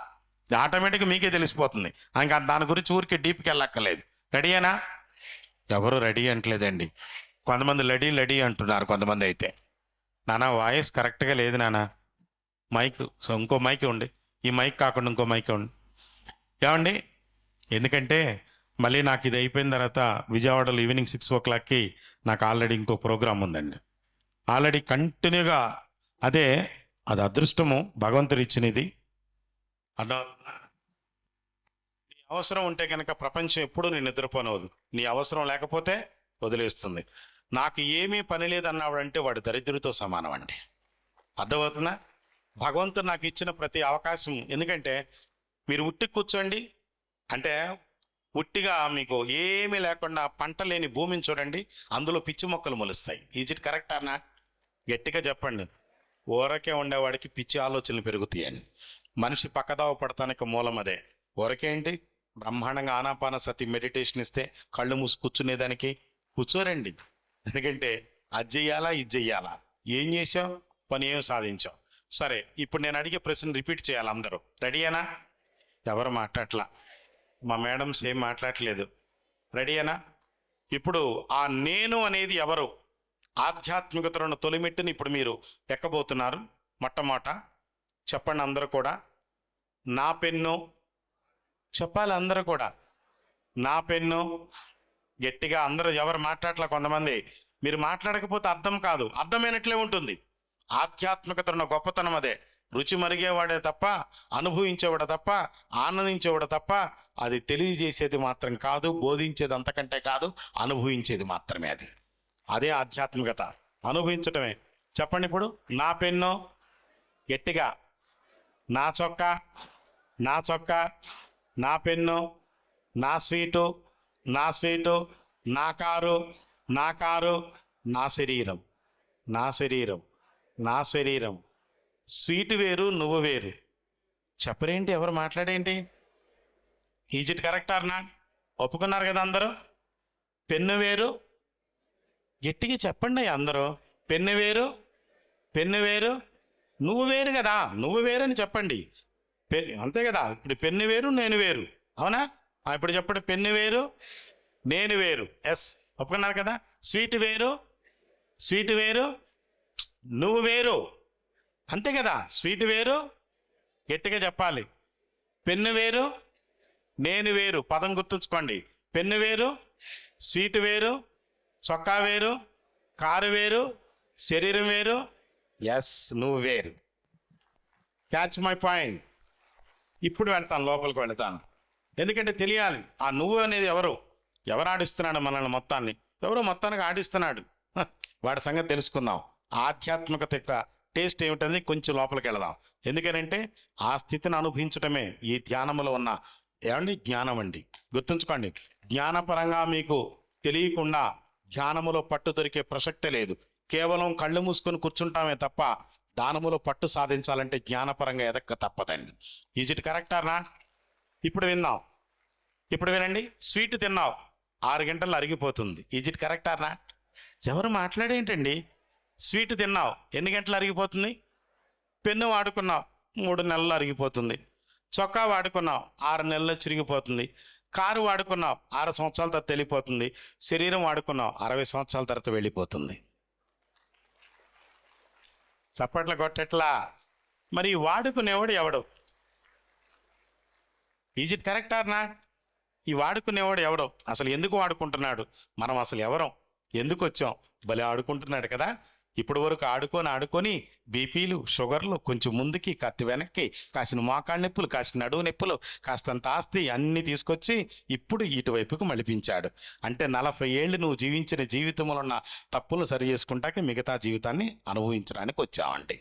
ఆటోమేటిక్గా మీకే తెలిసిపోతుంది. ఇంకా దాని గురించి ఊరికే డీప్కి వెళ్ళక్కర్లేదు. రెడీయేనా? ఎవరు రెడీ అంటలేదండి. కొంతమంది లడీ లడీ అంటున్నారు. కొంతమంది అయితే నానా వాయిస్ కరెక్ట్గా లేదు నాన్న, మైక్ సో ఇంకో మైక్ ఉండి, ఈ మైక్ కాకుండా ఇంకో మైక్ ఉండి. ఏమండి, ఎందుకంటే మళ్ళీ నాకు ఇది అయిపోయిన తర్వాత విజయవాడలో ఈవినింగ్ 6 o'clockకి నాకు ఆల్రెడీ ఇంకో ప్రోగ్రాం ఉందండి. ఆల్రెడీ కంటిన్యూగా అది అదృష్టము, భగవంతుడు ఇచ్చినది. అలా నీ అవసరం ఉంటే కనుక ప్రపంచం ఎప్పుడూ నేను నిద్రపోనవదు, నీ అవసరం లేకపోతే వదిలేస్తుంది. నాకు ఏమీ పని లేదన్నాడంటే వాడు దరిద్రుడితో సమానం అండి. అర్థమవుతుందా? భగవంతుడు నాకు ఇచ్చిన ప్రతి అవకాశం, ఎందుకంటే మీరు ఉట్టి కూర్చోండి అంటే ఉట్టిగా మీకు ఏమీ లేకుండా పంట లేని భూమిని చూడండి, అందులో పిచ్చి మొక్కలు మొలుస్తాయి. ఈజ్ ఇట్ కరెక్ట్ అన్నా? గట్టిగా చెప్పండి. ఊరకే ఉండేవాడికి పిచ్చి ఆలోచనలు పెరుగుతాయని. మనిషి పక్కదావ పడటానికి మూలం అదే. ఊరకేంటి? బ్రహ్మాండంగా ఆనాపాన సతి మెడిటేషన్ ఇస్తే కళ్ళు మూసి కూర్చునేదానికి కూర్చోరండి. ఎందుకంటే అది చెయ్యాలా ఇది చెయ్యాలా, ఏం చేసావు, పని ఏం సాధించావు. సరే, ఇప్పుడు నేను అడిగే ప్రశ్న రిపీట్ చేయాలి. అందరూ రెడీయేనా? ఎవరు మాట్లాడట్లా, మా మేడమ్స్ ఏం మాట్లాడట్లేదు. రెడీయేనా? ఇప్పుడు ఆ నేను అనేది ఎవరు? ఆధ్యాత్మికతను తొలిమెట్టుని ఇప్పుడు మీరు ఎక్కబోతున్నారు. మొట్టమొదట చెప్పండి అందరూ కూడా. నా పెన్ను చెప్పాలి అందరూ కూడా. నా పెన్ను గట్టిగా అందరూ. ఎవరు మాట్లాడట్లా కొంతమంది. మీరు మాట్లాడకపోతే అర్థం కాదు, అర్థమైనట్లే ఉంటుంది. ఆధ్యాత్మికతను గొప్పతనం అదే. రుచి మరిగేవాడే తప్ప, అనుభవించేవాడు తప్ప, ఆనందించేవాడు తప్ప, అది తెలియజేసేది మాత్రం కాదు, బోధించేది అంతకంటే కాదు, అనుభవించేది మాత్రమే. అదే ఆధ్యాత్మికత, అనుభవించటమే. చెప్పండి ఇప్పుడు. నా పెన్ను గట్టిగా. నా చొక్కా, నా చొక్కా, నా పెన్ను, నా స్వీటు, నా స్వీటు, నా కారు, నా కారు, నా శరీరం, నా శరీరం, నా శరీరం. స్వీటు వేరు, నువ్వు వేరు. చెప్పరేంటి? ఎవరు మాట్లాడేంటి? Is it correct or not? ఒప్పుకున్నారు కదా అందరూ? పెన్ను వేరు, గట్టిగా చెప్పండి అందరూ. పెన్ను వేరు, పెన్ను వేరు, నువ్వు వేరు కదా, నువ్వు వేరని చెప్పండి. అంతే కదా. ఇప్పుడు పెన్ను వేరు, నేను వేరు, అవునా? ఇప్పుడు చెప్పండి. పెన్ను వేరు, నేను వేరు. ఎస్, ఒప్పుకున్నారు కదా. స్వీట్ వేరు, స్వీట్ వేరు, నువ్వు వేరు, అంతే కదా. స్వీట్ వేరు, గట్టిగా చెప్పాలి. పెన్ను వేరు, నేను వేరు. పదం గుర్తుంచుకోండి. పెన్ను వేరు, స్వీట్ వేరు, చొక్కా వేరు, కారు వేరు, శరీరం వేరు. ఎస్, నువ్వు వేరు. Catch my point. ఇప్పుడు వెళ్తాను, లోపలికి వెళ్తాను. ఎందుకంటే తెలియాలి ఆ నువ్వు అనేది ఎవరు ఆడిస్తున్నాడు మనల్ని మొత్తాన్ని. ఎవరో మొత్తానికి ఆడిస్తున్నాడు. వాడి సంగతి తెలుసుకుందాం. ఆధ్యాత్మికత యొక్క టేస్ట్ ఏమిటని కొంచెం లోపలికి వెళదాం. ఎందుకనంటే ఆ స్థితిని అనుభవించటమే ఈ ధ్యానంలో ఉన్న జ్ఞానం అండి. గుర్తుంచుకోండి, జ్ఞానపరంగా మీకు తెలియకుండా ధ్యానములో పట్టు దొరికే ప్రసక్తే లేదు. కేవలం కళ్ళు మూసుకొని కూర్చుంటామే తప్ప దానములో పట్టు సాధించాలంటే జ్ఞానపరంగా ఎదక్క తప్పదండి. ఈజ్ ఇట్ కరెక్ట్ అన్నా? ఇప్పుడు విందాం. ఇప్పుడు వినండి. స్వీట్ తిన్నావు, 6 గంటల్లో అరిగిపోతుంది. ఈజ్ ఇట్ కరెక్ట్ అన్నా? ఎవరు మాట్లాడేంటండి? స్వీట్ తిన్నావు, ఎన్ని గంటలు అరిగిపోతుంది? పెన్ను వాడుకున్నావు, 3 నెలలు అరిగిపోతుంది. చొక్కా వాడుకున్నావు, 6 నెలల్లో చిరిగిపోతుంది. కారు వాడుకున్నావు, 6 సంవత్సరాల తర్వాత వెళ్ళిపోతుంది. శరీరం వాడుకున్నావు, 60 సంవత్సరాల తర్వాత వెళ్ళిపోతుంది. చప్పట్ల కొట్టట్లా? మరి వాడుకునేవాడు ఎవడు? Is it correct or not? ఈ వాడుకునేవాడు ఎవడో? అసలు ఎందుకు వాడుకుంటున్నాడు? మనం అసలు ఎవరం? ఎందుకు వచ్చాం? భలే ఆడుకుంటున్నాడు కదా. ఇప్పటి వరకు ఆడుకొని బీపీలు, షుగర్లు, కొంచెం ముందుకి కత్తి వెనక్కి, కాసిన మోకాళ్ళ నొప్పులు, కాసిన నడువు నొప్పులు, కాస్తంత ఆస్తి అన్నీ తీసుకొచ్చి ఇప్పుడు ఇటువైపుకు మలిపించాడు. అంటే 40 ఏళ్ళు నువ్వు జీవించిన జీవితంలో ఉన్న తప్పులు సరి చేసుకుంటాక మిగతా జీవితాన్ని అనుభవించడానికి వచ్చావండి.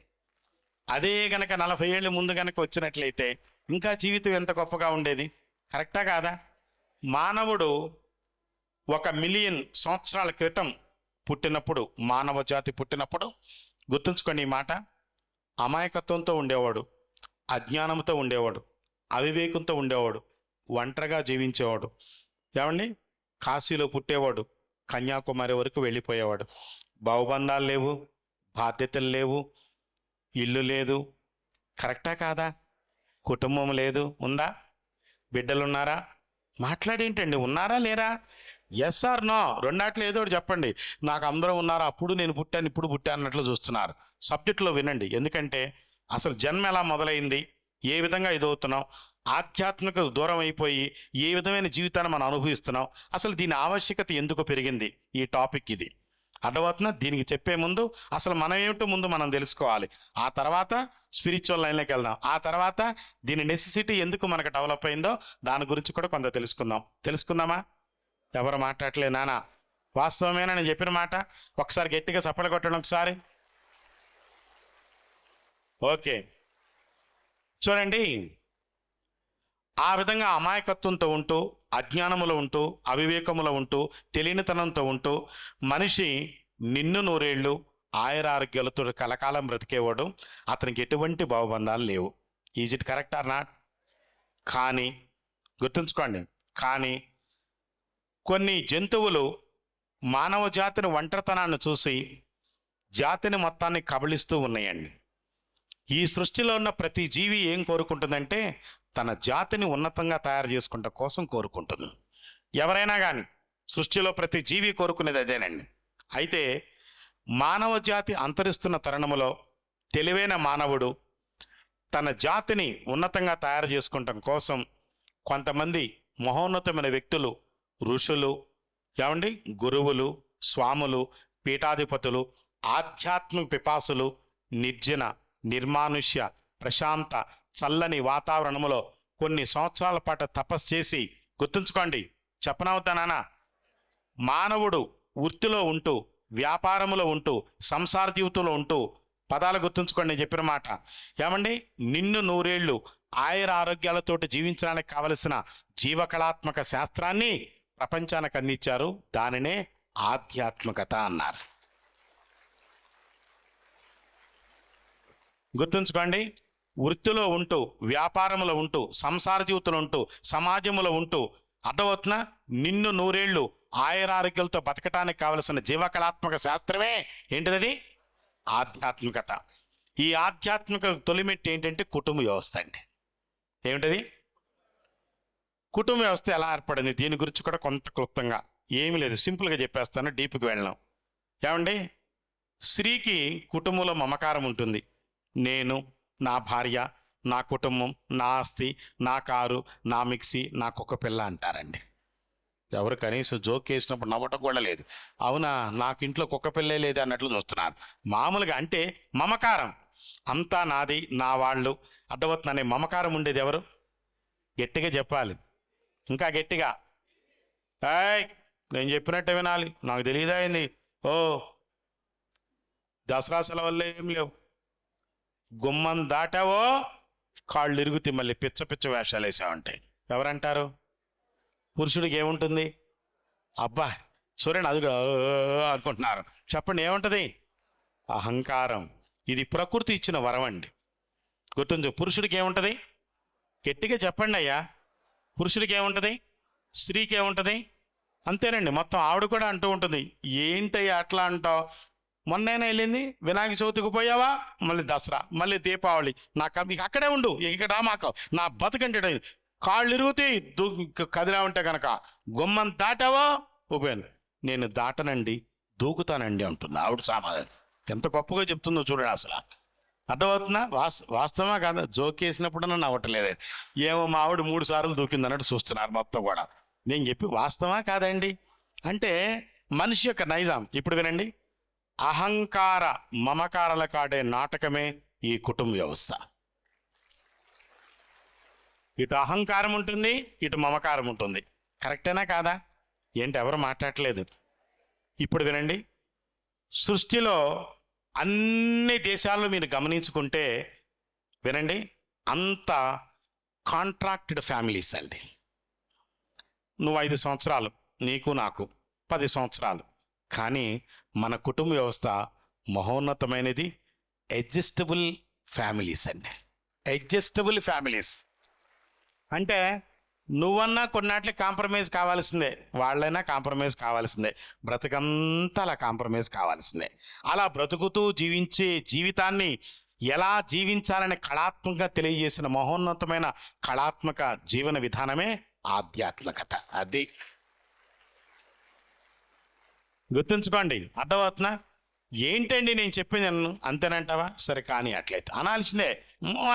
అదే గనక 40 ఏళ్ళు ముందు గనక వచ్చినట్లయితే ఇంకా జీవితం ఎంత గొప్పగా ఉండేది. కరెక్టా కాదా? మానవుడు 1 మిలియన్ సంవత్సరాల క్రితం పుట్టినప్పుడు, మానవ జాతి పుట్టినప్పుడు, గుర్తుంచుకోండి ఈ మాట, అమాయకత్వంతో ఉండేవాడు, అజ్ఞానంతో ఉండేవాడు, అవివేకంతో ఉండేవాడు, ఒంటరిగా జీవించేవాడు. ఏమండి? కాశీలో పుట్టేవాడు, కన్యాకుమారి వరకు వెళ్ళిపోయేవాడు. బహుబంధాలు లేవు, బాధ్యతలు లేవు, ఇల్లు లేదు. కరెక్టా కాదా? కుటుంబం లేదు. ఉందా? బిడ్డలున్నారా? మాట్లాడేంటండి? ఉన్నారా లేరా? ఎస్ ఆర్ నో, రెండాట్లో ఏదో ఒకటి చెప్పండి. నాకు అందరూ ఉన్నారు, అప్పుడు నేను పుట్టాను ఇప్పుడు పుట్టాను అన్నట్లు చూస్తున్నారు. సబ్జెక్టులో వినండి. ఎందుకంటే అసలు జన్మ ఎలా మొదలైంది, ఏ విధంగా ఇదవుతున్నాం, ఆధ్యాత్మిక దూరం అయిపోయి ఏ విధమైన జీవితాన్ని మనం అనుభవిస్తున్నాం, అసలు దీని ఆవశ్యకత ఎందుకు పెరిగింది, ఈ టాపిక్ ఇది అర్థమవుతున్నా. దీనికి చెప్పే ముందు అసలు మనం ఏమిటో ముందు మనం తెలుసుకోవాలి. ఆ తర్వాత స్పిరిచువల్ లైన్లోకి వెళ్దాం. ఆ తర్వాత దీని నెసెసిటీ ఎందుకు మనకు డెవలప్ అయిందో దాని గురించి కూడా కొంత తెలుసుకుందామా? ఎవరు మాట్లాడలే నానా? వాస్తవమేనా నేను చెప్పిన మాట? ఒకసారి గట్టిగా చప్పట్లు కొట్టండి ఒకసారి. ఓకే, చూడండి. ఆ విధంగా అమాయకత్వంతో ఉంటూ, అజ్ఞానములో ఉంటూ, అవివేకములో ఉంటూ, తెలియనితనంతో ఉంటూ మనిషి నిన్ను నూరేళ్ళు ఆయురారోగ్యాలతో కలకాలం బ్రతికేవాడు. అతనికి ఎటువంటి భావబంధాలు లేవు. Is it correct or not? కానీ గుర్తుంచుకోండి, కానీ కొన్ని జంతువులు మానవ జాతిని ఒంటరితనాన్ని చూసి జాతిని మొత్తాన్ని కబళిస్తూ ఉన్నాయండి. ఈ సృష్టిలో ఉన్న ప్రతి జీవి ఏం కోరుకుంటుందంటే తన జాతిని ఉన్నతంగా తయారు చేసుకుంట కోసం కోరుకుంటుంది. ఎవరైనా కానీ సృష్టిలో ప్రతి జీవి కోరుకునేది అదేనండి. అయితే మానవ జాతి అంతరిస్తున్న తరుణంలో తెలివైన మానవుడు తన జాతిని ఉన్నతంగా తయారు చేసుకుంటం కోసం కొంతమంది మహోన్నతమైన వ్యక్తులు, ఋషులు, ఏమండి, గురువులు, స్వాములు, పీఠాధిపతులు, ఆధ్యాత్మిక పిపాసులు నిర్జన, నిర్మానుష్య, ప్రశాంత, చల్లని వాతావరణంలో కొన్ని సంవత్సరాల పాటు తపస్సు చేసి, గుర్తుంచుకోండి, చెప్పనవుతానా, మానవుడు వృత్తిలో ఉంటూ, వ్యాపారంలో ఉంటూ, సంసార జీవితంలో ఉంటూ, పదాలు గుర్తుంచుకోండి నేను చెప్పిన మాట. ఏమండి, నిన్ను నూరేళ్లు ఆయుర ఆరోగ్యాలతోటి జీవించడానికి కావలసిన జీవకళాత్మక శాస్త్రాన్ని ప్రపంచానికి అందించారు. దానినే ఆధ్యాత్మికత అన్నారు. గుర్తుంచుకోండి, వృత్తిలో ఉంటూ, వ్యాపారంలో ఉంటూ, సంసార జీవితంలో ఉంటూ, సమాజంలో ఉంటూ, అర్థమవుతున్నా, నిన్ను నూరేళ్లు ఆయురారోగ్యాలతో బతకటానికి కావలసిన జీవకళాత్మక శాస్త్రమే ఏంటిది? ఆధ్యాత్మికత. ఈ ఆధ్యాత్మిక తొలిమెట్టు ఏంటంటే కుటుంబ వ్యవస్థ అండి. ఏమిటది? కుటుంబ వ్యవస్థ ఎలా ఏర్పడింది, దీని గురించి కూడా కొంత క్లుప్తంగా, ఏమీ లేదు, సింపుల్గా చెప్పేస్తాను, డీప్కి వెళ్ళాం. ఏమండి, స్త్రీకి కుటుంబంలో మమకారం ఉంటుంది. నేను, నా భార్య, నా కుటుంబం, నా ఆస్తి, నా కారు, నా మిక్సీ, నా కుక్క పిల్ల అంటారండి. ఎవరు కనీసం జోక్ వేసినప్పుడు నవ్వటం కూడా లేదు. అవునా, నాకు ఇంట్లో కుక్క పిల్లే లేదు అన్నట్లు చూస్తున్నారు. మామూలుగా అంటే మమకారం, అంతా నాది, నా వాళ్ళు, అడ్డవత్తుననే మమకారం ఉండేది ఎవరు? గట్టిగా చెప్పాలి, ఇంకా గట్టిగా. నేను చెప్పినట్టే వినాలి, నాకు తెలియదా ఏంది? ఓ దసరా సెలవుల్లో ఏం లేవు, గుమ్మం దాటావో కాళ్ళు ఇరుగుతాయి, మళ్ళీ పిచ్చ పిచ్చ వేషాలు వేసామంటే ఎవరంటారు? పురుషుడికి ఏముంటుంది? అబ్బా చూడండి, అది అనుకుంటున్నారు. చెప్పండి, ఏముంటుంది? అహంకారం. ఇది ప్రకృతి ఇచ్చిన వరం అండి. గుర్తుంది. పురుషుడికి ఏముంటుంది? గట్టిగా చెప్పండి అయ్యా. పురుషుడికి ఏముంటుంది? స్త్రీకి ఏముంటుంది? అంతేనండి. మొత్తం ఆవిడ కూడా అంటూ ఉంటుంది, ఏంటయ్యా అట్లా అంటావు, మొన్నైనా వెళ్ళింది వినాయక చవితికి పోయావా, మళ్ళీ దసరా, మళ్ళీ దీపావళి, మీకు అక్కడే ఉండు, ఇక్కడ మాకు నా బతుకంటే కాళ్ళు ఇరుగుతాయి కదిలా ఉంటే కనుక. గుమ్మం దాటావా ఉపేను, నేను దాటనండి దూకుతానండి అంటుంది ఆవిడ. సామాధానం ఎంత గొప్పగా చెప్తుందో చూడండి. అసలు అర్థమవుతుందా? వాస్తవమా కాదా? జోకేసినప్పుడు నన్ను అవ్వట్లేదు. ఏమో మా ఆవిడ 3 సార్లు దూకింది అన్నట్టు చూస్తున్నారు మొత్తం కూడా. నేను చెప్పి వాస్తవమా కాదండి అంటే మనిషి యొక్క నైజాం. ఇప్పుడు వినండి, అహంకార మమకారాల కాడే నాటకమే ఈ కుటుంబ వ్యవస్థ. ఇటు అహంకారం ఉంటుంది, ఇటు మమకారం ఉంటుంది. కరెక్టేనా కాదా? ఏంటి ఎవరు మాట్లాడలేదు? ఇప్పుడు వినండి, సృష్టిలో అన్ని దేశాల్లో మీరు గమనించుకుంటే వినండి, అంత కాంట్రాక్టెడ్ ఫ్యామిలీస్ అండి. నువ్వు 5 సంవత్సరాలు, నీకు నాకు 10 సంవత్సరాలు. కానీ మన కుటుంబ వ్యవస్థ మహోన్నతమైనది. అడ్జస్టబుల్ ఫ్యామిలీస్ అండి. అడ్జస్టబుల్ ఫ్యామిలీస్ అంటే నువ్వన్నా కొన్నాట్లే కాంప్రమైజ్ కావాల్సిందే, వాళ్ళైనా కాంప్రమైజ్ కావాల్సిందే, బ్రతుకంతా అలా కాంప్రమైజ్ కావాల్సిందే. అలా బ్రతుకుతూ జీవించే జీవితాన్ని ఎలా జీవించాలని కళాత్మకంగా తెలియజేసిన మహోన్నతమైన కళాత్మక జీవన విధానమే ఆధ్యాత్మికత. అది గుర్తుంచుకోండి. అర్థమవుతున్నా? ఏంటండి నేను చెప్పింది నన్ను అంతేనంటావా? సరే కానీ అట్లయితే అనాల్సిందే.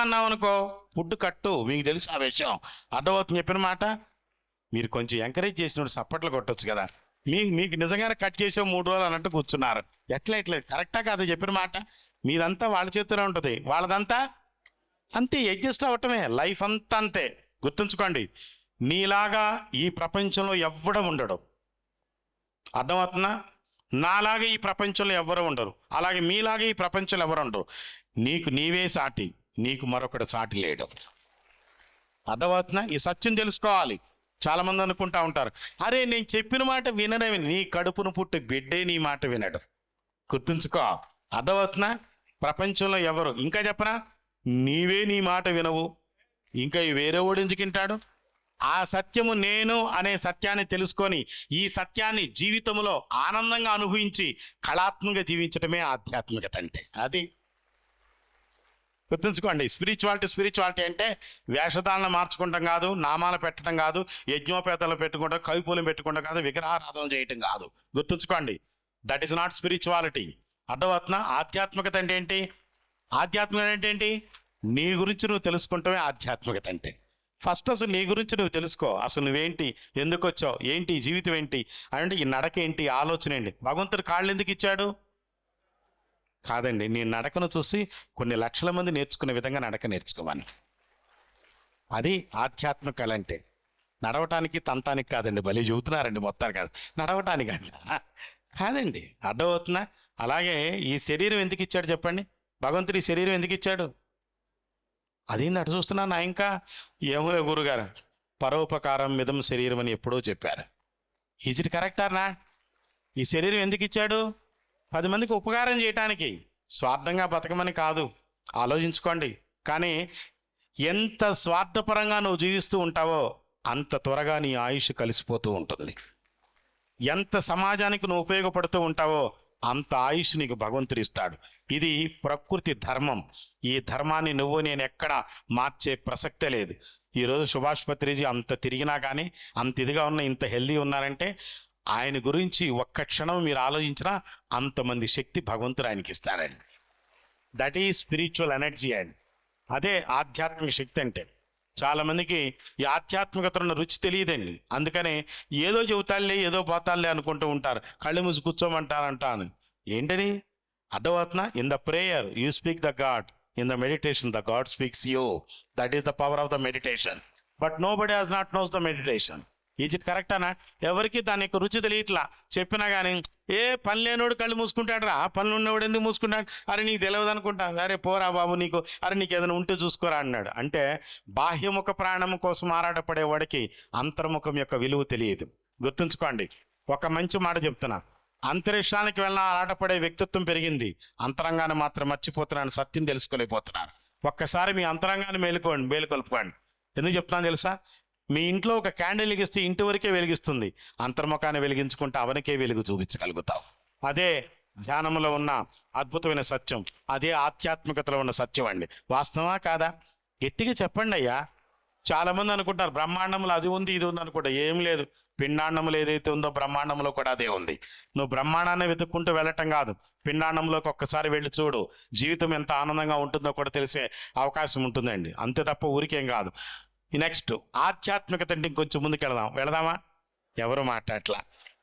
అన్నావు అనుకో ఫుడ్ కట్టు. మీకు తెలుసు ఆ విషయం. అర్థమవుతుంది చెప్పిన మాట? మీరు కొంచెం ఎంకరేజ్ చేసినప్పుడు సప్పట్లు కొట్టొచ్చు కదా. మీకు నిజంగానే కట్ చేసే 3 రోజులు అన్నట్టు కూర్చున్నారు. ఎట్లా కరెక్టా కాదు చెప్పిన మాట? మీదంతా వాళ్ళ చేతిలో ఉంటుంది, వాళ్ళదంతా అంతే. అడ్జస్ట్ అవ్వటమే. లైఫ్ అంతా అంతే. గుర్తుంచుకోండి, నీలాగా ఈ ప్రపంచంలో ఎవ్వడం ఉండడు. అర్థమవుతుందా? నాలాగా ఈ ప్రపంచంలో ఎవ్వరు ఉండరు, అలాగే మీలాగా ఈ ప్రపంచంలో ఎవరు ఉండరు. నీకు నీవే సాటి, నీకు మరొకటి సాటి లేడు. అర్థమవుతుందా? ఈ సత్యం తెలుసుకోవాలి. చాలామంది అనుకుంటా ఉంటారు, అరే నేను చెప్పిన మాట విననే నీ కడుపును పుట్టి బిడ్డే నీ మాట వినడు. గుర్తుంచుకో. అర్థమవుతుందా? ప్రపంచంలో ఎవరు, ఇంకా చెప్పనా, నీవే నీ మాట వినవు, ఇంకా వేరే వాడు ఎందుకు వింటాడు? ఆ సత్యము నేను అనే సత్యాన్ని తెలుసుకొని ఈ సత్యాన్ని జీవితంలో ఆనందంగా అనుభవించి కళాత్మకంగా జీవించడమే ఆధ్యాత్మికత అంటే. అది గుర్తుంచుకోండి. స్పిరిచువాలిటీ అంటే వేషధారణ మార్చుకుంటాం కాదు, నామాలు పెట్టడం కాదు, యజ్ఞోపేతలు పెట్టుకుంటాం, కవిపూలం పెట్టుకుంటాం కాదు, విగ్రహారాధన చేయటం కాదు. గుర్తుంచుకోండి, దట్ ఈస్ నాట్ స్పిరిచువాలిటీ. అర్థమవుతున్నా? ఆధ్యాత్మికత అంటే ఏంటి? ఆధ్యాత్మికత అంటే ఏంటి? నీ గురించి నువ్వు తెలుసుకుంటామే ఆధ్యాత్మికత అంటే. ఫస్ట్ అసలు నీ గురించి నువ్వు తెలుసుకో. అసలు నువ్వేంటి, ఎందుకు వచ్చావు, ఏంటి జీవితం ఏంటి అంటే, ఈ నడక ఏంటి, ఆలోచన ఏంటి. భగవంతుడు కాళ్ళు ఎందుకు ఇచ్చాడు? కాదండి, నీ నడకను చూసి కొన్ని లక్షల మంది నేర్చుకునే విధంగా నడక నేర్చుకోమని. అది ఆధ్యాత్మిక కళ అంటే. నడవటానికి తంతానికి కాదండి, భలే చెబుతున్నారండి మొత్తానికి. కాదు, నడవటానికి అంట కాదండి. అర్థమవుతుందా? అలాగే ఈ శరీరం ఎందుకు ఇచ్చాడు చెప్పండి? భగవంతుడు ఈ శరీరం ఎందుకు ఇచ్చాడు? అదేంది అటు చూస్తున్నాను. ఇంకా ఏమో గురుగారు, పరోపకారం మిదం శరీరం అని ఎప్పుడో చెప్పారు. Is it correct or not? ఈ శరీరం ఎందుకు ఇచ్చాడు? 10 మందికి ఉపకారం చేయటానికి, స్వార్థంగా బతకమని కాదు. ఆలోచించుకోండి. కానీ ఎంత స్వార్థపరంగా నువ్వు జీవిస్తూ ఉంటావో అంత త్వరగా నీ ఆయుష్ కలిసిపోతూ ఉంటుంది. ఎంత సమాజానికి నువ్వు ఉపయోగపడుతూ ఉంటావో అంత ఆయుష్ నీకు భగవంతుడు ఇస్తాడు. ఇది ప్రకృతి ధర్మం. ఈ ధర్మాన్ని నువ్వు నేను ఎక్కడ మార్చే ప్రసక్తే లేదు. ఈరోజు సుభాష్ పత్రిజీ అంత తిరిగినా కానీ, అంత ఇదిగా ఉన్న, ఇంత హెల్దీ ఉన్నారంటే ఆయన గురించి ఒక్క క్షణం మీరు ఆలోచించినా అంతమంది శక్తి భగవంతుడు ఆయనకి ఇస్తాడండి. దట్ ఈజ్ స్పిరిచువల్ ఎనర్జీ అండి. అదే ఆధ్యాత్మిక శక్తి అంటే. చాలామందికి ఈ ఆధ్యాత్మికతను రుచి తెలియదండి. అందుకనే ఏదో చెబుతానులే, ఏదో పోతానులే అనుకుంటూ ఉంటారు. కళ్ళు మూసి కూర్చోమంటారంటాను. ఏంటని? అర్థమవుతున్నా? In the prayer you speak the god, in the meditation the god speaks you. That is the power of the meditation. But nobody has not knows the meditation. Is it correct అన్నా? ఎవరికి దాని యొక్క రుచి తెలియట్లా. చెప్పినా కానీ ఏ పని లేనోడు కళ్ళు మూసుకుంటాడు రా, పనులు ఉన్నవాడు ఎందుకు మూసుకుంటాడు? అరే నీకు తెలియదు అనుకుంటా, అరే పోరా బాబు నీకు, అరే నీకు ఏదైనా ఉంటే చూసుకోరా అన్నాడు. అంటే బాహ్యముఖ ప్రాణం కోసం ఆరాటపడేవాడికి అంతర్ముఖం యొక్క విలువ తెలియదు. గుర్తుంచుకోండి. ఒక మంచి మాట చెప్తున్నా, అంతరిక్షానికి వెళ్ళిన ఆరాటపడే వ్యక్తిత్వం పెరిగింది, అంతరంగాన్ని మాత్రం మర్చిపోతున్నాను, సత్యం తెలుసుకోలేకపోతున్నారు. ఒక్కసారి మీ అంతరంగాన్ని మేలుకొల్పుకోండి. ఎందుకు చెప్తున్నాను తెలుసా? మీ ఇంట్లో ఒక క్యాండిల్ వెలిగిస్తే ఇంటి వరకే వెలిగిస్తుంది, అంతర్ముఖాన్ని వెలిగించుకుంటే అవనికే వెలుగు చూపించగలుగుతావు. అదే ధ్యానంలో ఉన్న అద్భుతమైన సత్యం, అదే ఆధ్యాత్మికతలో ఉన్న సత్యం అండి. వాస్తవా కాదా? గట్టిగా చెప్పండి అయ్యా. చాలామంది అనుకుంటారు బ్రహ్మాండంలో అది ఉంది ఇది ఉంది అనుకుంటా. ఏం లేదు. పిండాండంలో ఏదైతే ఉందో బ్రహ్మాండంలో కూడా అదే ఉంది. నువ్వు బ్రహ్మాండాన్ని వెతుక్కుంటూ వెళ్ళటం కాదు, పిండాండంలోకి ఒక్కసారి వెళ్ళి చూడు, జీవితం ఎంత ఆనందంగా ఉంటుందో కూడా తెలిసే అవకాశం ఉంటుందండి. అంతే తప్ప ఊరికేం కాదు. నెక్స్ట్ ఆధ్యాత్మికత అంటే ఇంకొంచెం ముందుకు వెళదామా? ఎవరు మాట్లాడట్లా.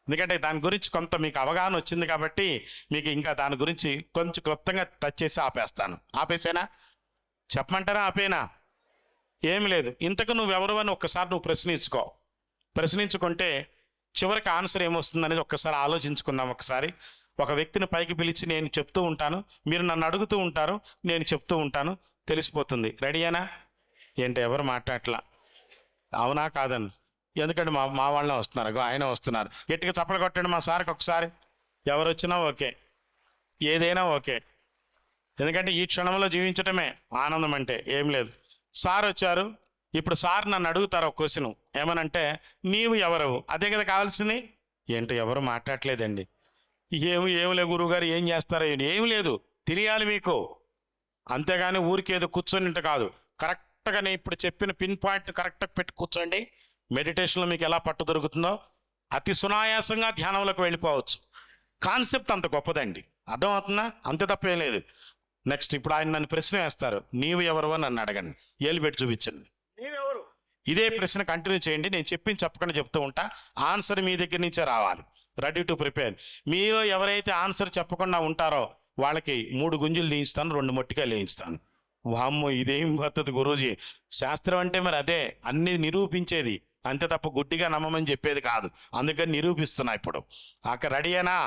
ఎందుకంటే దాని గురించి కొంత మీకు అవగాహన వచ్చింది కాబట్టి మీకు ఇంకా దాని గురించి కొంచెం క్లుప్తంగా టచ్ చేసి ఆపేస్తాను. ఆపేసేనా? చెప్పమంటారా? ఆపేనా? ఏమి లేదు. ఇంతకు నువ్వెవరు అని ఒక్కసారి నువ్వు ప్రశ్నించుకుంటే చివరికి ఆన్సర్ ఏమొస్తుంది అనేది ఒక్కసారి ఆలోచించుకుందాం. ఒకసారి ఒక వ్యక్తిని పైకి పిలిచి నేను చెప్తూ ఉంటాను, మీరు నన్ను అడుగుతూ ఉంటారు, నేను చెప్తూ ఉంటాను, తెలిసిపోతుంది. రెడీయేనా? ఏంటి ఎవరు మాట్లాడట్లా? అవునా కాదని? ఎందుకంటే మా వాళ్ళనే వస్తున్నారు, ఆయన వస్తున్నారు. గట్టిగా చప్పలు కొట్టండి మా సార్కి ఒకసారి. ఎవరు వచ్చినా ఓకే, ఏదైనా ఓకే. ఎందుకంటే ఈ క్షణంలో జీవించటమే ఆనందం అంటే. ఏం లేదు. సార్ వచ్చారు. ఇప్పుడు సార్ నన్ను అడుగుతారు ఒక క్వశ్చన్, ఏమనంటే నీవు ఎవరు? అదే కదా కావాల్సింది. ఏంటో ఎవరు మాట్లాడలేదండి. ఏం లేదు గురువుగారు, ఏం చేస్తారో ఏం లేదు, తెలియాలి మీకు. అంతేగాని ఊరికేదో కూర్చొని కాదు. కరెక్ట్గా నేను ఇప్పుడు చెప్పిన పిన్ పాయింట్ కరెక్ట్గా పెట్టి కూర్చోండి. మెడిటేషన్లో మీకు ఎలా పట్టు దొరుకుతుందో అతి సునాయాసంగా ధ్యానంలోకి వెళ్ళిపోవచ్చు. కాన్సెప్ట్ అంత గొప్పదండి. అర్థమవుతుందా? అంతే తప్పేం లేదు. నెక్స్ట్ ఇప్పుడు ఆయన నన్ను ప్రశ్న వేస్తారు, నీవు ఎవరు అని నన్ను అడగండి, ఏలు పెట్టి చూపించండి. ఇదే ప్రశ్న కంటిన్యూ చేయండి, నేను చెప్పింది చెప్పకుండా చెప్తూ ఉంటా, ఆన్సర్ మీ దగ్గర నుంచే రావాలి. Ready to prepare. మీలో ఎవరైతే ఆన్సర్ చెప్పకుండా ఉంటారో వాళ్ళకి 3 గుంజులు తీయిస్తాను, 2 మొట్టికాయలు వేయిస్తాను. వామ్మో, ఇదేం పద్ధతి గురూజీ! శాస్త్రం అంటే మరి అదే, అన్ని నిరూపించేది, అంతే తప్ప గుడ్డిగా నమ్మమని చెప్పేది కాదు. అందుకని నిరూపిస్తున్నా ఇప్పుడు. అక్కడ రెడీయేనా?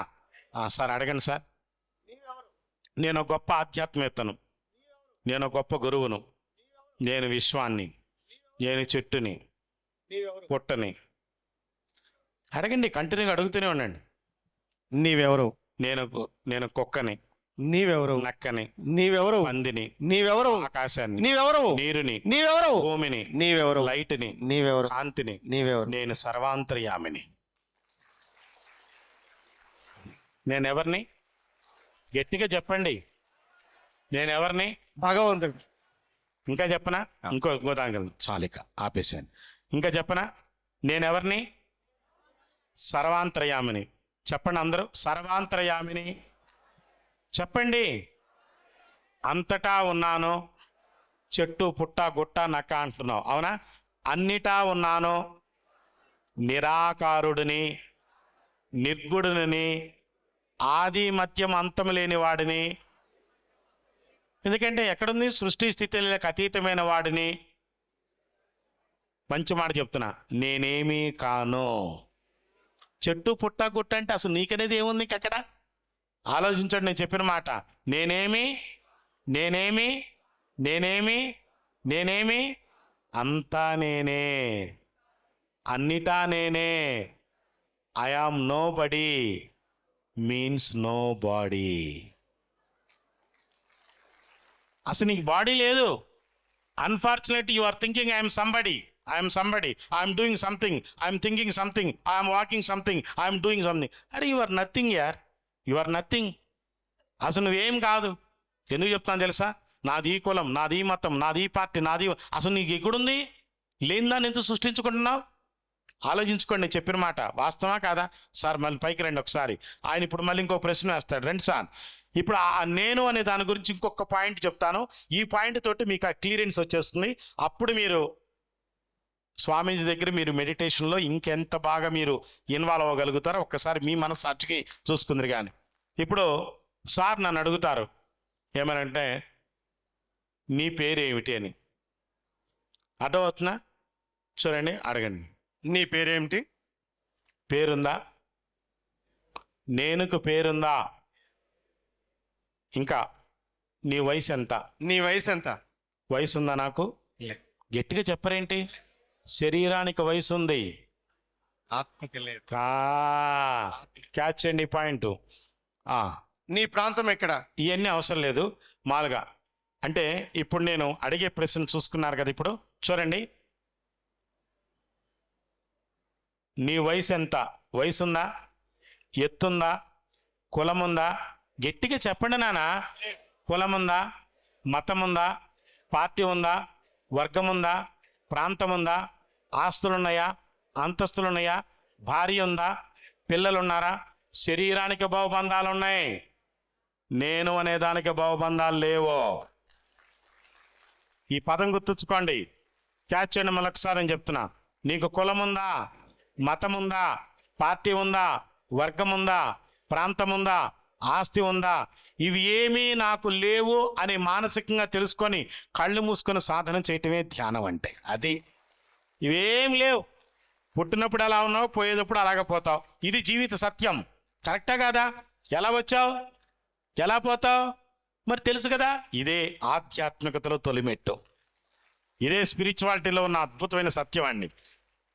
సార్ అడగండి సార్. నేను ఒక గొప్ప ఆధ్యాత్మికతను, నేను ఒక గొప్ప గురువును, నేను విశ్వాన్ని, నేను చెట్టుని, పుట్టని. అడగండి, కంటిన్యూగా అడుగుతూనే ఉండండి. నీవెవరు? నేను కుక్కని, నీవెవరు? నక్కని, నీవెవరు? పందిని, నీవెవరు? ఆకాశాన్ని, నీవెవరు? నీరుని, నీవెవరు? భూమిని, నీవెవరు? లైట్ని, నీవెవరు? కాంతిని, నీవెవరు? నేను సర్వాంతర్యామిని. నేనెవరిని? గట్టిగా చెప్పండి. నేనెవరిని? భగవంతుడు. ఇంకా చెప్పనా? ఇంకో దాని చాలిక ఆపేసాను. ఇంకా చెప్పనా? నేనెవరిని? సర్వాంతర్యామిని. చెప్పండి అందరూ, సర్వాంతర్యామిని చెప్పండి. అంతటా ఉన్నాను, చెట్టు పుట్ట గుట్ట నక్క అంటున్నావు, అవునా? అన్నిటా ఉన్నాను, నిరాకారుడిని, నిర్గుణుని, ఆది మధ్యం అంతం లేని వాడిని. ఎందుకంటే ఎక్కడుంది? సృష్టి స్థితిలకు అతీతమైన వాడిని. మంచి మాట చెప్తున్నా, నేనేమీ కాను. చెట్టు పుట్ట గుట్ట అంటే అసలు నీకనేది ఏముంది అక్కడ? ఆలోచించండి నేను చెప్పిన మాట. నేనేమి నేనేమి నేనేమి నేనేమి అంతా నేనే, అన్నిటా నేనే. I am nobody means no body. అసలు నీకు బాడీ లేదు. Unfortunate you are thinking I'm somebody, I'm somebody, I'm doing something, I'm thinking something, I'm walking something, I'm doing something. అరే యు ఆర్ నథింగ్ యార్, యు ఆర్ నథింగ్. అసలు నువ్వేం కాదు. ఎందుకు చెప్తాను తెలుసా? నాది ఈ కులం, నాది ఈ మతం, నాది ఈ పార్టీ, నాది. అసలు నీకు ఎక్కడుంది? లేని దాన్ని ఎందుకు సృష్టించుకుంటున్నావు? ఆలోచించుకోండి నేను చెప్పిన మాట వాస్తవా కాదా? సార్ మళ్ళీ పైకి రండి ఒకసారి. ఆయన ఇప్పుడు మళ్ళీ ఇంకో ప్రశ్న వేస్తాడు. రండి సార్. ఇప్పుడు నేను అనే దాని గురించి ఇంకొక పాయింట్ చెప్తాను. ఈ పాయింట్ తోటి మీకు ఆ క్లియరెన్స్ వచ్చేస్తుంది. అప్పుడు మీరు స్వామీజీ దగ్గర మీరు మెడిటేషన్లో ఇంకెంత బాగా మీరు ఇన్వాల్వ్ అవ్వగలుగుతారో ఒక్కసారి మీ మనస్సాక్షికి చూసుకుందరు. కానీ ఇప్పుడు సార్ నన్ను అడుగుతారు ఏమనంటే, నీ పేరేమిటి అని. అర్థమవుతుందా? చూడండి, అడగండి. నీ పేరేమిటి? పేరుందా? నేనుకు పేరుందా? ఇంకా నీ వయసు ఎంత? నీ వయసు ఎంత? వయసు ఉందా నాకు? గట్టిగా చెప్పరేంటి? శరీరానికి వయసు ఉంది, ఆత్మకి లేదు. క్యాచ్ అండి పాయింట్. నీ ప్రాంతం ఎక్కడ? ఇవన్నీ అవసరం లేదు. మాలుగా అంటే ఇప్పుడు నేను అడిగే ప్రశ్న చూసుకున్నారు కదా. ఇప్పుడు చూడండి, నీ వయసు ఎంత? వయసు ఉందా? ఎత్తుందా? కులం ఉందా? గట్టిగా చెప్పండి నాన్న. కులం ఉందా? మతం ఉందా? పార్టీ ఉందా? వర్గం ఉందా? ప్రాంతం ఉందా? ఆస్తులున్నాయా? అంతస్తులున్నాయా? భార్య ఉందా? పిల్లలున్నారా? శరీరానికి భావబంధాలు ఉన్నాయి, నేను అనేదానికి భావబంధాలు లేవు. ఈ పదం గుర్తుంచుకోండి, క్యాచ్ చేయండి. మళ్ళొకసారి అని చెప్తున్నా. నీకు కులం ఉందా? మతం ఉందా? పార్టీ ఉందా? వర్గం ఉందా? ప్రాంతం ఉందా? ఆస్తి ఉందా? ఇవి ఏమీ నాకు లేవు అని మానసికంగా తెలుసుకొని కళ్ళు మూసుకొని సాధన చేయటమే ధ్యానం అంటే. అది ఇవేం లేవు. పుట్టినప్పుడు ఎలా ఉన్నావు, పోయేటప్పుడు అలాగే పోతావు. ఇది జీవిత సత్యం. కరెక్టా కాదా? ఎలా వచ్చావు, ఎలా పోతావు మరి తెలుసు కదా. ఇదే ఆధ్యాత్మికతలో తొలిమెట్టు, ఇదే స్పిరిచువాలిటీలో ఉన్న అద్భుతమైన సత్యం అండి.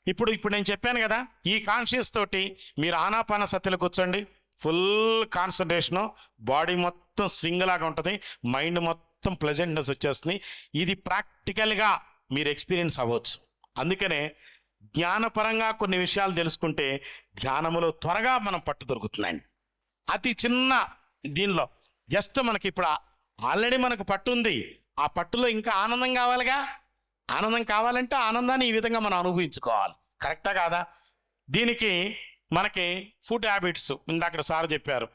ఇప్పుడు నేను చెప్పాను కదా, ఈ కాన్షియస్ తోటి మీరు ఆనాపానసతిలో కూర్చోండి. ఫుల్ కాన్సన్ట్రేషను, బాడీ మొత్తం స్వింగ్ లాగా ఉంటుంది, మైండ్ మొత్తం ప్లెజెంట్నెస్ వచ్చేస్తుంది. ఇది ప్రాక్టికల్గా మీరు ఎక్స్పీరియన్స్ అవ్వచ్చు. అందుకనే జ్ఞానపరంగా కొన్ని విషయాలు తెలుసుకుంటే ధ్యానములో త్వరగా మనం పట్టు దొరుకుతున్నాయండి. అతి చిన్న దీనిలో జస్ట్ మనకి ఇప్పుడు ఆల్రెడీ మనకు పట్టు ఉంది, ఆ పట్టులో ఇంకా ఆనందం కావాలిగా. ఆనందం కావాలంటే ఆనందాన్ని ఈ విధంగా మనం అనుభవించుకోవాలి. కరెక్టా కాదా? దీనికి మనకి ఫుడ్ హ్యాబిట్స్ ఇందాక సార్ చెప్పారు,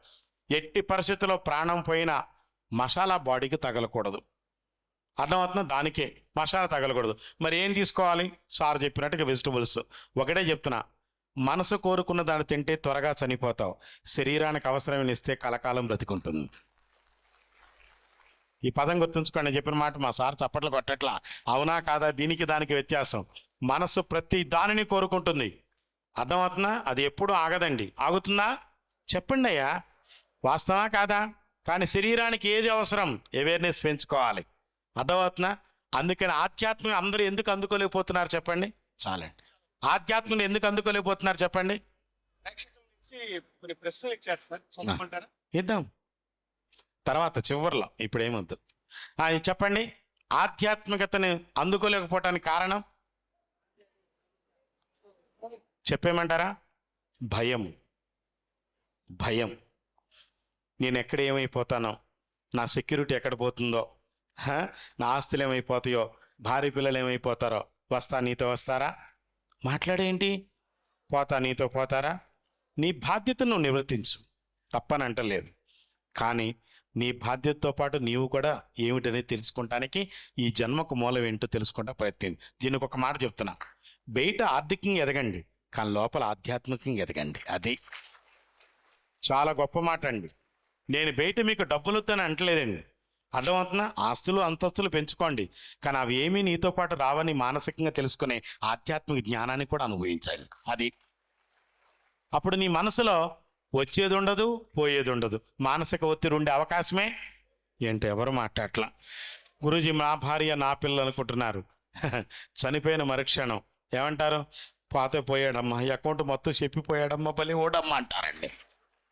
ఎట్టి పరిస్థితుల్లో ప్రాణం పోయినా మసాలా బాడీకి తగలకూడదు. అర్థమవుతున్నా? దానికే మసాలా తగలకూడదు. మరి ఏం తీసుకోవాలి? సార్ చెప్పినట్టుగా వెజిటబుల్స్. ఒకటే చెప్తున్నా, మనసు కోరుకున్న దాన్ని తింటే త్వరగా చనిపోతావు, శరీరానికి అవసరమైన ఇస్తే కలకాలం బ్రతికుంటుంది. ఈ పదం గుర్తుంచుకోండి. నేను చెప్పిన మాట మా సార్ చప్పట్లు కొట్టట్లా. అవునా కాదా? దీనికి దానికి వ్యత్యాసం. మనసు ప్రతి దానిని కోరుకుంటుంది. అర్థమవుతుందా? అది ఎప్పుడు ఆగదండి. ఆగుతుందా? చెప్పండి అయ్యా, వాస్తవా కాదా? కానీ శరీరానికి ఏది అవసరం? అవేర్నెస్ పెంచుకోవాలి. అర్థమవుతుందా? అందుకని ఆధ్యాత్మిక అందరూ ఎందుకు అందుకోలేకపోతున్నారు చెప్పండి? చాలండి. ఆధ్యాత్మిక ఎందుకు అందుకోలేకపోతున్నారు చెప్పండి? ప్రశ్నలు ఇచ్చారు సార్, చదువుకుంటారా? ఇద్దాం తర్వాత చివర్లో, ఇప్పుడు ఏమొద్దు. ఇది చెప్పండి, ఆధ్యాత్మికతని అందుకోలేకపోవటానికి కారణం చెప్పేయమంటారా? భయం. భయం. నేను ఎక్కడ ఏమైపోతానో, నా సెక్యూరిటీ ఎక్కడ పోతుందో, నా ఆస్తులు ఏమైపోతాయో, భార్య పిల్లలు ఏమైపోతారో. వస్తా నీతో వస్తారా? మాట్లాడేంటి? పోతా నీతో పోతారా? నీ బాధ్యతను నువ్వు నివర్తించు, తప్పని అంటలేదు. కానీ నీ బాధ్యతతో పాటు నీవు కూడా ఏమిటనేది తెలుసుకుంటానికి ఈ జన్మకు మూలం ఏంటో తెలుసుకుంటా ప్రయత్నం. దీనికి ఒక మాట చెప్తున్నా, బయట ఆర్థికంగా ఎదగండి, కానీ లోపల ఆధ్యాత్మికంగా ఎదగండి. అది చాలా గొప్ప మాట అండి. నేను బయట మీకు డబ్బులు వద్దని అంటలేదండి. అర్థమవుతున్నా? ఆస్తులు అంతస్తులు పెంచుకోండి, కానీ అవి ఏమీ నీతో పాటు రావని మానసికంగా తెలుసుకునే ఆధ్యాత్మిక జ్ఞానాన్ని కూడా అనుభవించండి. అది అప్పుడు నీ మనసులో వచ్చేది ఉండదు, పోయేది ఉండదు, మానసిక ఒత్తిడి ఉండే అవకాశమే ఏంటి? ఎవరు మాట్లాడట్లా. గురూజీ నా భార్య నా పిల్లలు అనుకుంటున్నారు. చనిపోయిన మరుక్షణం ఏమంటారు? పోతే పోయాడమ్మా, అకౌంట్ మొత్తం చెప్పిపోయాడమ్మా, బలి ఓడమ్మా అంటారండి.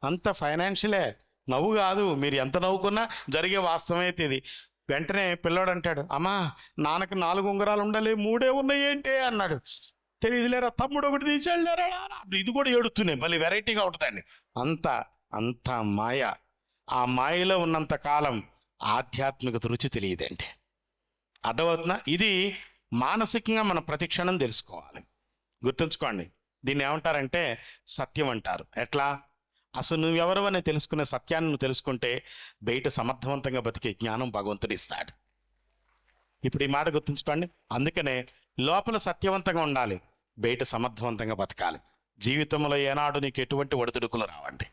అంత ఫైనాన్షియలే, నవ్వు కాదు. మీరు ఎంత నవ్వుకున్నా జరిగే వాస్తవం అయితే ఇది. వెంటనే పిల్లోడు అంటాడు, అమ్మా నాన్నకి 4 ఉంగరాలు ఉండాలి, 3 ఉన్నాయి ఏంటి అన్నాడు. తెలియదులేరా తమ్ముడు, ఒకటి తీసేళ్ళారా. ఇది కూడా ఏడుతున్నాయి, మళ్ళీ వెరైటీగా ఉంటుందండి. అంత మాయ. ఆ మాయలో ఉన్నంత కాలం ఆధ్యాత్మికత రుచి తెలియదండి. అర్థమవుతున్నా? ఇది మానసికంగా మనం ప్రతిక్షణం తెలుసుకోవాలి. గుర్తుంచుకోండి, దీన్ని ఏమంటారంటే సత్యం అంటారు. ఎట్లా? అసలు నువ్వెవరు అని తెలుసుకునే సత్యాన్ని నువ్వు తెలుసుకుంటే బయట సమర్థవంతంగా బతికే జ్ఞానం భగవంతుడు ఇస్తాడు. ఇప్పుడు ఈ మాట గుర్తుంచుకోండి. అందుకనే లోపల సత్యవంతంగా ఉండాలి, బయట సమర్థవంతంగా బతకాలి. జీవితంలో ఏనాడు నీకు ఎటువంటి ఒడిదుడుకులు రావండి.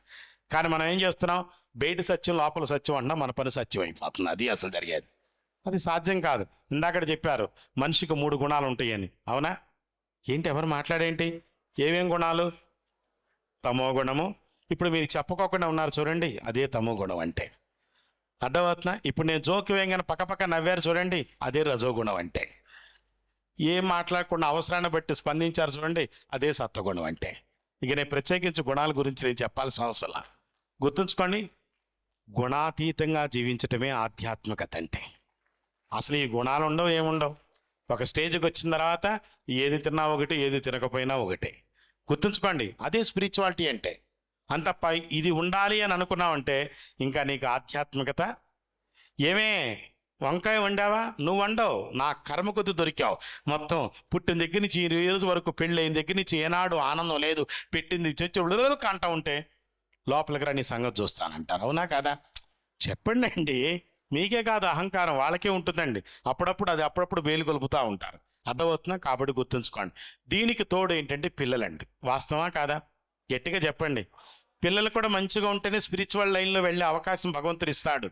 కానీ మనం ఏం చేస్తున్నాం? బయట సత్యం లోపల సత్యం అంటున్నా, మన పని సత్యం అయిపోతుంది. అది అసలు జరిగేది. అది సాధ్యం కాదు. ఇందాక చెప్పారు మనిషికి 3 గుణాలు ఉంటాయని. అవునా? ఏంటి ఎవరు మాట్లాడేంటి? ఏమేం గుణాలు? తమో గుణము. ఇప్పుడు మీరు చెప్పుకోకుండా ఉన్నారు చూడండి, అదే తమో గుణం అంటే. అర్థమవుతున్నా? ఇప్పుడు నేను జోక్ వేయంగానే పక్క నవ్వారు చూడండి, అదే రజోగుణం అంటే. ఏం మాట్లాడకుండా అవసరాన్ని బట్టి స్పందించారు చూడండి, అదే సత్వగుణం అంటే. ఇక నేను ప్రత్యేకించి గుణాల గురించి నేను చెప్పాల్సిన అవసరం. గుర్తుంచుకోండి, గుణాతీతంగా జీవించటమే ఆధ్యాత్మికత అంటే. అసలు ఈ గుణాలు ఉండవు, ఏముండవు. ఒక స్టేజ్కి వచ్చిన తర్వాత ఏది తిన్నా ఒకటి, ఏది తినకపోయినా ఒకటే. గుర్తుంచుకోండి, అదే స్పిరిచువాలిటీ అంటే. అంతప్ప ఇది ఉండాలి అని అనుకున్నావంటే ఇంకా నీకు ఆధ్యాత్మికత ఏమే. వంకాయ వండావా? నువ్వు వండవు, నా కర్మ కొద్ది దొరికావు. మొత్తం పుట్టిన దగ్గర నుంచి ఈ రోజు వరకు పెళ్ళైన దగ్గర నుంచి ఏనాడు ఆనందం లేదు, పెట్టింది చచ్చి విడుదల కంట ఉంటే లోపలికి రా నీ సంగతి చూస్తానంటారు. అవునా కాదా? చెప్పండి అండి. మీకే కాదు అహంకారం, వాళ్ళకే ఉంటుందండి. అప్పుడప్పుడు వేలు కొలుపుతూ ఉంటారు. అర్థమవుతున్నా? కాబట్టి గుర్తుంచుకోండి. దీనికి తోడు ఏంటంటే పిల్లలండి. వాస్తవా కాదా? గట్టిగా చెప్పండి. పిల్లలు కూడా మంచిగా ఉంటేనే స్పిరిచువల్ లైన్లో వెళ్ళే అవకాశం భగవంతుడు ఇస్తాడు.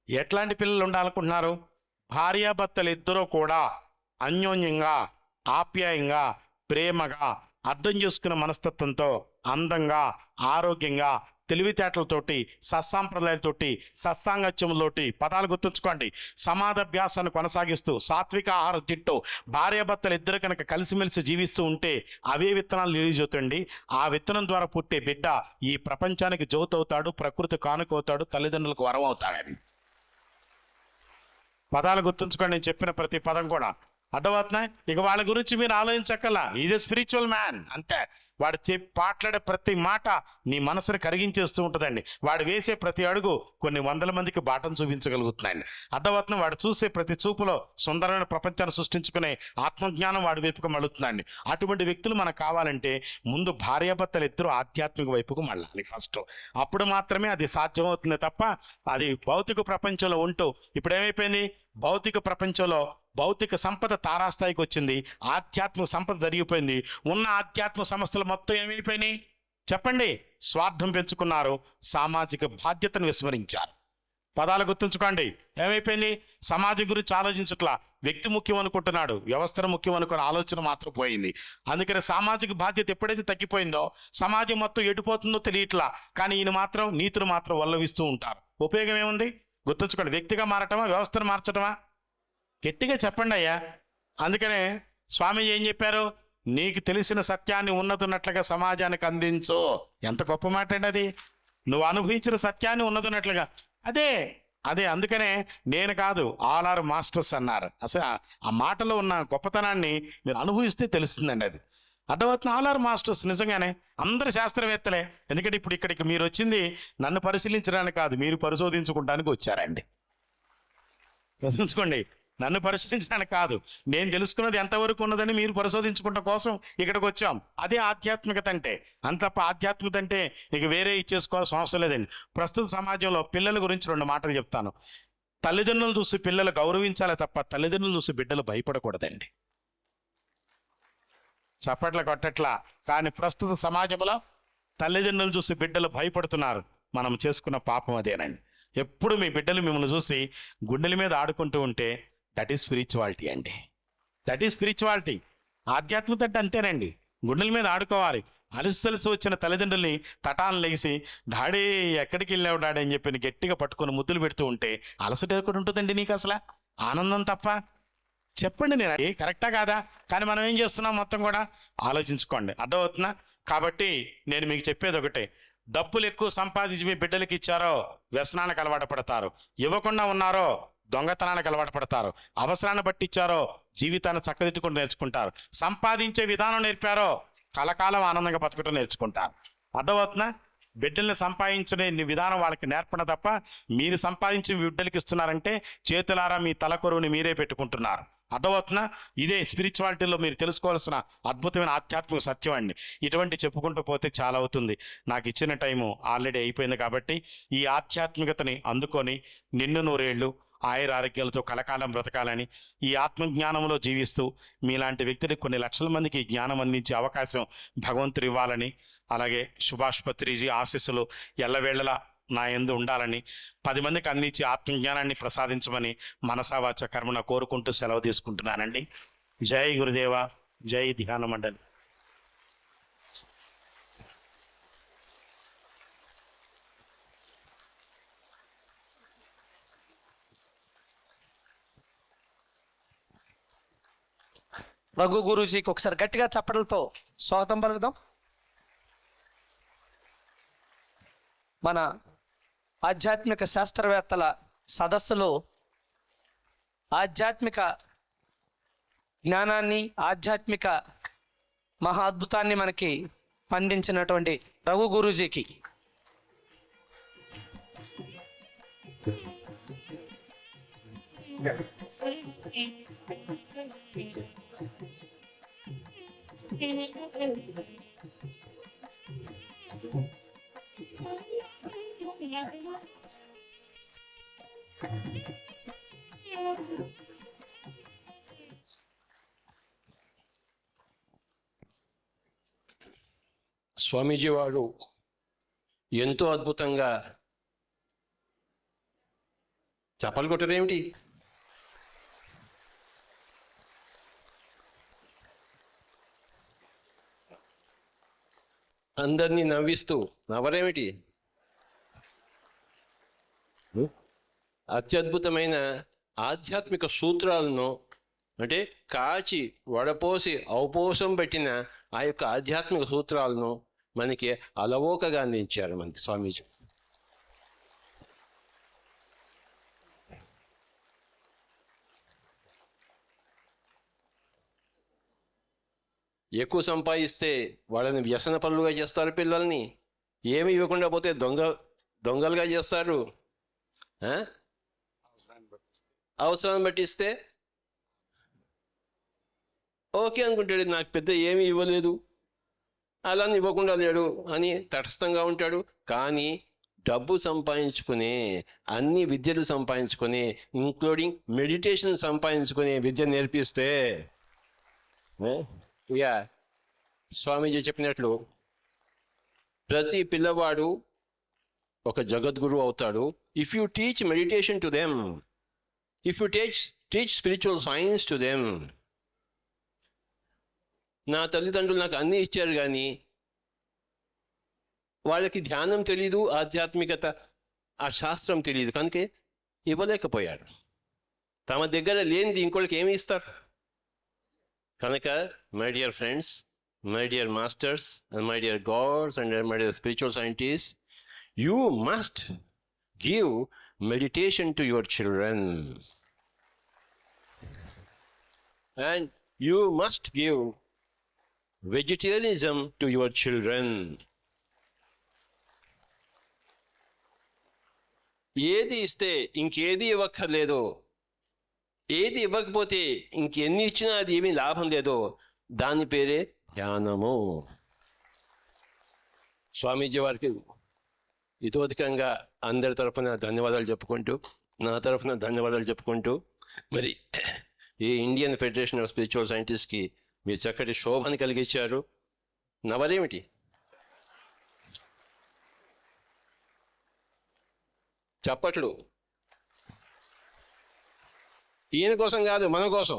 ఎట్లాంటి పిల్లలు ఉండాలనుకుంటున్నారు? భార్యాభర్తలు ఇద్దరూ కూడా అన్యోన్యంగా, ఆప్యాయంగా, ప్రేమగా, అర్థం చేసుకున్న మనస్తత్వంతో, అందంగా, ఆరోగ్యంగా, తెలివితేటలతోటి, సత్సాంప్రదాయాలతోటి, సత్సాంగత్యములతోటి, పదాలు గుర్తుంచుకోండి, సమాధాభ్యాసాన్ని కొనసాగిస్తూ సాత్విక ఆహారం తింటూ భార్యాభర్తలు ఇద్దరు కనుక కలిసిమెలిసి జీవిస్తూ ఉంటే అవే విత్తనాలు రిలీజ్ అవుతాయండి. ఆ విత్తనం ద్వారా పుట్టే బిడ్డ ఈ ప్రపంచానికి జ్యోతి అవుతాడు, ప్రకృతి కానుకవుతాడు, తల్లిదండ్రులకు వరం అవుతాడండి. పదాలు గుర్తుంచుకోండి, నేను చెప్పిన ప్రతి పదం కూడా. అర్థమవుతున్నాయి? ఇక వాళ్ళ గురించి మీరు ఆలోచించక్కర్లా. ఈజ్ ఎ స్పిరిచువల్ మ్యాన్ అంతే. వాడు మాట్లాడే ప్రతి మాట నీ మనసుని కరిగించేస్తూ ఉంటుందండి. వాడు వేసే ప్రతి అడుగు కొన్ని వందల మందికి బాటం చూపించగలుగుతున్నాయండి. అర్థవత్నం వాడు చూసే ప్రతి చూపులో సుందరమైన ప్రపంచాన్ని సృష్టించుకునే ఆత్మజ్ఞానం వాడి వైపుకు మళ్ళుతుందండి. అటువంటి వ్యక్తులు మనకు కావాలంటే ముందు భార్యాభర్తలు ఇద్దరు ఆధ్యాత్మిక వైపుకు మళ్ళాలి ఫస్ట్. అప్పుడు మాత్రమే అది సాధ్యమవుతుంది తప్ప అది భౌతిక ప్రపంచంలో ఉంటూ ఇప్పుడు ఏమైపోయింది, భౌతిక ప్రపంచంలో భౌతిక సంపద తారాస్థాయికి వచ్చింది, ఆధ్యాత్మిక సంపద జరిగిపోయింది. ఉన్న ఆధ్యాత్మిక సంస్థలు మొత్తం ఏమైపోయినాయి చెప్పండి? స్వార్థం పెంచుకున్నారు, సామాజిక బాధ్యతను విస్మరించారు. పదాలు గుర్తుంచుకోండి. ఏమైపోయింది? సమాజం గురించి ఆలోచించట్లా, వ్యక్తి ముఖ్యం అనుకుంటున్నాడు, వ్యవస్థను ముఖ్యం అనుకున్న ఆలోచన మాత్రం పోయింది. అందుకని సామాజిక బాధ్యత ఎప్పుడైతే తగ్గిపోయిందో సమాజం మొత్తం ఎడిపోతుందో తెలియట్లా. కానీ ఈయన మాత్రం నీతులు మాత్రం వల్లవిస్తూ ఉంటారు. ఉపయోగం ఏముంది? గుర్తుంచుకోండి. వ్యక్తిగా మారటమా, వ్యవస్థను మార్చటమా? గట్టిగా చెప్పండి అయ్యా. అందుకనే స్వామి ఏం చెప్పారు? నీకు తెలిసిన సత్యాన్ని ఉన్నతున్నట్లుగా సమాజానికి అందించు. ఎంత గొప్ప మాట అండి అది. నువ్వు అనుభవించిన సత్యాన్ని ఉన్నతున్నట్లుగా అదే అదే అందుకనే నేను కాదు, ఆల్ ఆర్ మాస్టర్స్ అన్నారు. అసలు ఆ మాటలో ఉన్న గొప్పతనాన్ని మీరు అనుభవిస్తే తెలుస్తుందండి అది. అర్థమవుతున్న ఆల్ ఆర్ మాస్టర్స్ నిజంగానే అందరు శాస్త్రవేత్తలే. ఎందుకంటే ఇప్పుడు ఇక్కడికి మీరు వచ్చింది నన్ను పరిశీలించడానికి కాదు, మీరు పరిశోధించుకోవడానికి వచ్చారండి. గుర్తుంచుకోండి, నన్ను పరిశీలించడానికి కాదు, నేను తెలుసుకున్నది ఎంతవరకు ఉన్నదని మీరు పరిశోధించుకుంట కోసం ఇక్కడికి వచ్చాం. అదే ఆధ్యాత్మికత అంటే. అంత తప్ప ఆధ్యాత్మికత అంటే ఇక వేరే ఇచ్చేసుకోవాల్సిన అవసరం లేదండి. ప్రస్తుత సమాజంలో పిల్లల గురించి 2 మాటలు చెప్తాను. తల్లిదండ్రులు చూసి పిల్లలు గౌరవించాలి తప్ప తల్లిదండ్రులు చూసి బిడ్డలు భయపడకూడదండి. చప్పట్ల కొట్టట్లా. కానీ ప్రస్తుత సమాజంలో తల్లిదండ్రులు చూసి బిడ్డలు భయపడుతున్నారు. మనం చేసుకున్న పాపం అదేనండి. ఎప్పుడు మీ బిడ్డలు మిమ్మల్ని చూసి గుండెల మీద ఆడుకుంటూ ఉంటే దట్ ఈస్ స్పిరిచువాలిటీ అండి. That is spirituality. ఆధ్యాత్మికత అంటే అంతేనండి. గుండెల మీద ఆడుకోవాలి. అలసి వచ్చిన తల్లిదండ్రుల్ని తటాలను లేసి డాడీ ఎక్కడికి వెళ్ళావు డాడీ అని చెప్పి గట్టిగా పట్టుకొని ముద్దులు పెడుతూ ఉంటే అలసట ఎక్కడ ఉంటుందండి నీకు? అసలు ఆనందం తప్ప. చెప్పండి, నేను అది కరెక్టా కాదా? కానీ మనం ఏం చేస్తున్నాం మొత్తం కూడా ఆలోచించుకోండి. అర్థమవుతుందా? కాబట్టి నేను మీకు చెప్పేది ఒకటే, డబ్బులు ఎక్కువ సంపాదించి మీ బిడ్డలకి ఇచ్చారో వ్యసనానికి అలవాటు పడతారు, ఇవ్వకుండా ఉన్నారో దొంగతనానికి అలవాటు పడతారు, అవసరాన్ని బట్టి ఇచ్చారో జీవితాన్ని చక్కదిద్దుకుంటూ నేర్చుకుంటారు, సంపాదించే విధానం నేర్పారో కలకాలం ఆనందంగా బతకటం నేర్చుకుంటారు. అర్థమవుతుందా? బిడ్డల్ని సంపాదించే విధానం వాళ్ళకి నేర్పడం తప్ప మీరు సంపాదించి బిడ్డలకి ఇస్తున్నారంటే చేతులారా మీ తలకొరువుని మీరే పెట్టుకుంటున్నారు. అర్థమవుతుందా? ఇదే స్పిరిచువాలిటీలో మీరు తెలుసుకోవాల్సిన అద్భుతమైన ఆధ్యాత్మిక సత్యం అండి. ఇటువంటి చెప్పుకుంటూ పోతే చాలా అవుతుంది. నాకు ఇచ్చిన టైము ఆల్రెడీ అయిపోయింది కాబట్టి ఈ ఆధ్యాత్మికతని అందుకొని నిన్ను నూరేళ్ళు ఆయుర ఆరోగ్యాలతో కలకాలం బ్రతకాలని, ఈ ఆత్మజ్ఞానంలో జీవిస్తూ మీలాంటి వ్యక్తులకు కొన్ని లక్షల మందికి ఈ జ్ఞానం అందించే అవకాశం భగవంతుడు ఇవ్వాలని, అలాగే సుభాష్ పత్రిజీ ఆశీస్సులు ఎల్లవేళలా నా యందు ఉండాలని, 10 మందికి అందించి ఆత్మజ్ఞానాన్ని ప్రసాదించమని మనసావాచ కర్మన కోరుకుంటూ సెలవు తీసుకుంటున్నానండి. జై గురుదేవ, జై ధ్యాన మండలి. రఘు గురూజీకి ఒకసారి గట్టిగా చప్పట్లతో స్వాగతం పలుకుదాం. మన ఆధ్యాత్మిక శాస్త్రవేత్తల సదస్సులో ఆధ్యాత్మిక జ్ఞానాన్ని, ఆధ్యాత్మిక మహా అద్భుతాన్ని మనకి అందించినటువంటి రఘు గురూజీకి స్వామీజీ వారు ఎంతో అద్భుతంగా చప్పలు కొట్టరేమిటి? అందరినీ నవ్విస్తూ నవ్వరేమిటి? అత్యద్భుతమైన ఆధ్యాత్మిక సూత్రాలను, అంటే కాచి వడపోసి ఔపోసం పెట్టిన ఆ యొక్క ఆధ్యాత్మిక సూత్రాలను మనకి అలవోకగా అందించారు మనకి స్వామీజీ. ఎక్కువ సంపాదిస్తే వాళ్ళని వ్యసన పనులుగా చేస్తారు, పిల్లల్ని ఏమి ఇవ్వకుండా పోతే దొంగలుగా చేస్తారు. అవసరాన్ని బట్టి ఇస్తే ఓకే అనుకుంటాడు, నాకు పెద్ద ఏమీ ఇవ్వలేదు, అలా ఇవ్వకుండా లేడు అని తటస్థంగా ఉంటాడు. కానీ డబ్బు సంపాదించుకునే, అన్ని విద్యలు సంపాదించుకుని, ఇంక్లూడింగ్ మెడిటేషన్ సంపాదించుకునే విద్య నేర్పిస్తే, ఇక స్వామీజీ చెప్పినట్లు ప్రతి పిల్లవాడు ఒక జగద్గురు అవుతాడు. If you teach meditation to them, if you teach spiritual science to them. నా తల్లిదండ్రులు నాకు అన్నీ ఇచ్చారు, కానీ వాళ్ళకి ధ్యానం తెలీదు, ఆధ్యాత్మికత, ఆ శాస్త్రం తెలియదు, కనుక ఇవ్వలేకపోయారు. తమ దగ్గర లేనిది ఇంకోళ్ళకి ఏమి ఇస్తారు? కనుక my dear friends, my dear masters, and my dear God's, and my dear spiritual scientist, you must give meditation to your children, and you must give vegetarianism to your children. ఏది ఇస్తే ఇంకేది ఇవ్వక్కర్లేదో, ఏది ఇవ్వకపోతే ఇంకెన్ని ఇచ్చినా అది ఏమీ లాభం లేదో, దాని పేరే ధ్యానము. స్వామీజీ వారికి ఇతోధికంగా అందరి తరఫున ధన్యవాదాలు చెప్పుకుంటూ, నా తరఫున ధన్యవాదాలు చెప్పుకుంటూ, మరి ఈ ఇండియన్ ఫెడరేషన్ ఆఫ్ స్పిరిచువల్ సైంటిస్ట్కి మీరు చక్కటి శోభను కలిగించారు. నవరేమిటి? చప్పట్లు. ఈయన కోసం కాదు, మన కోసం.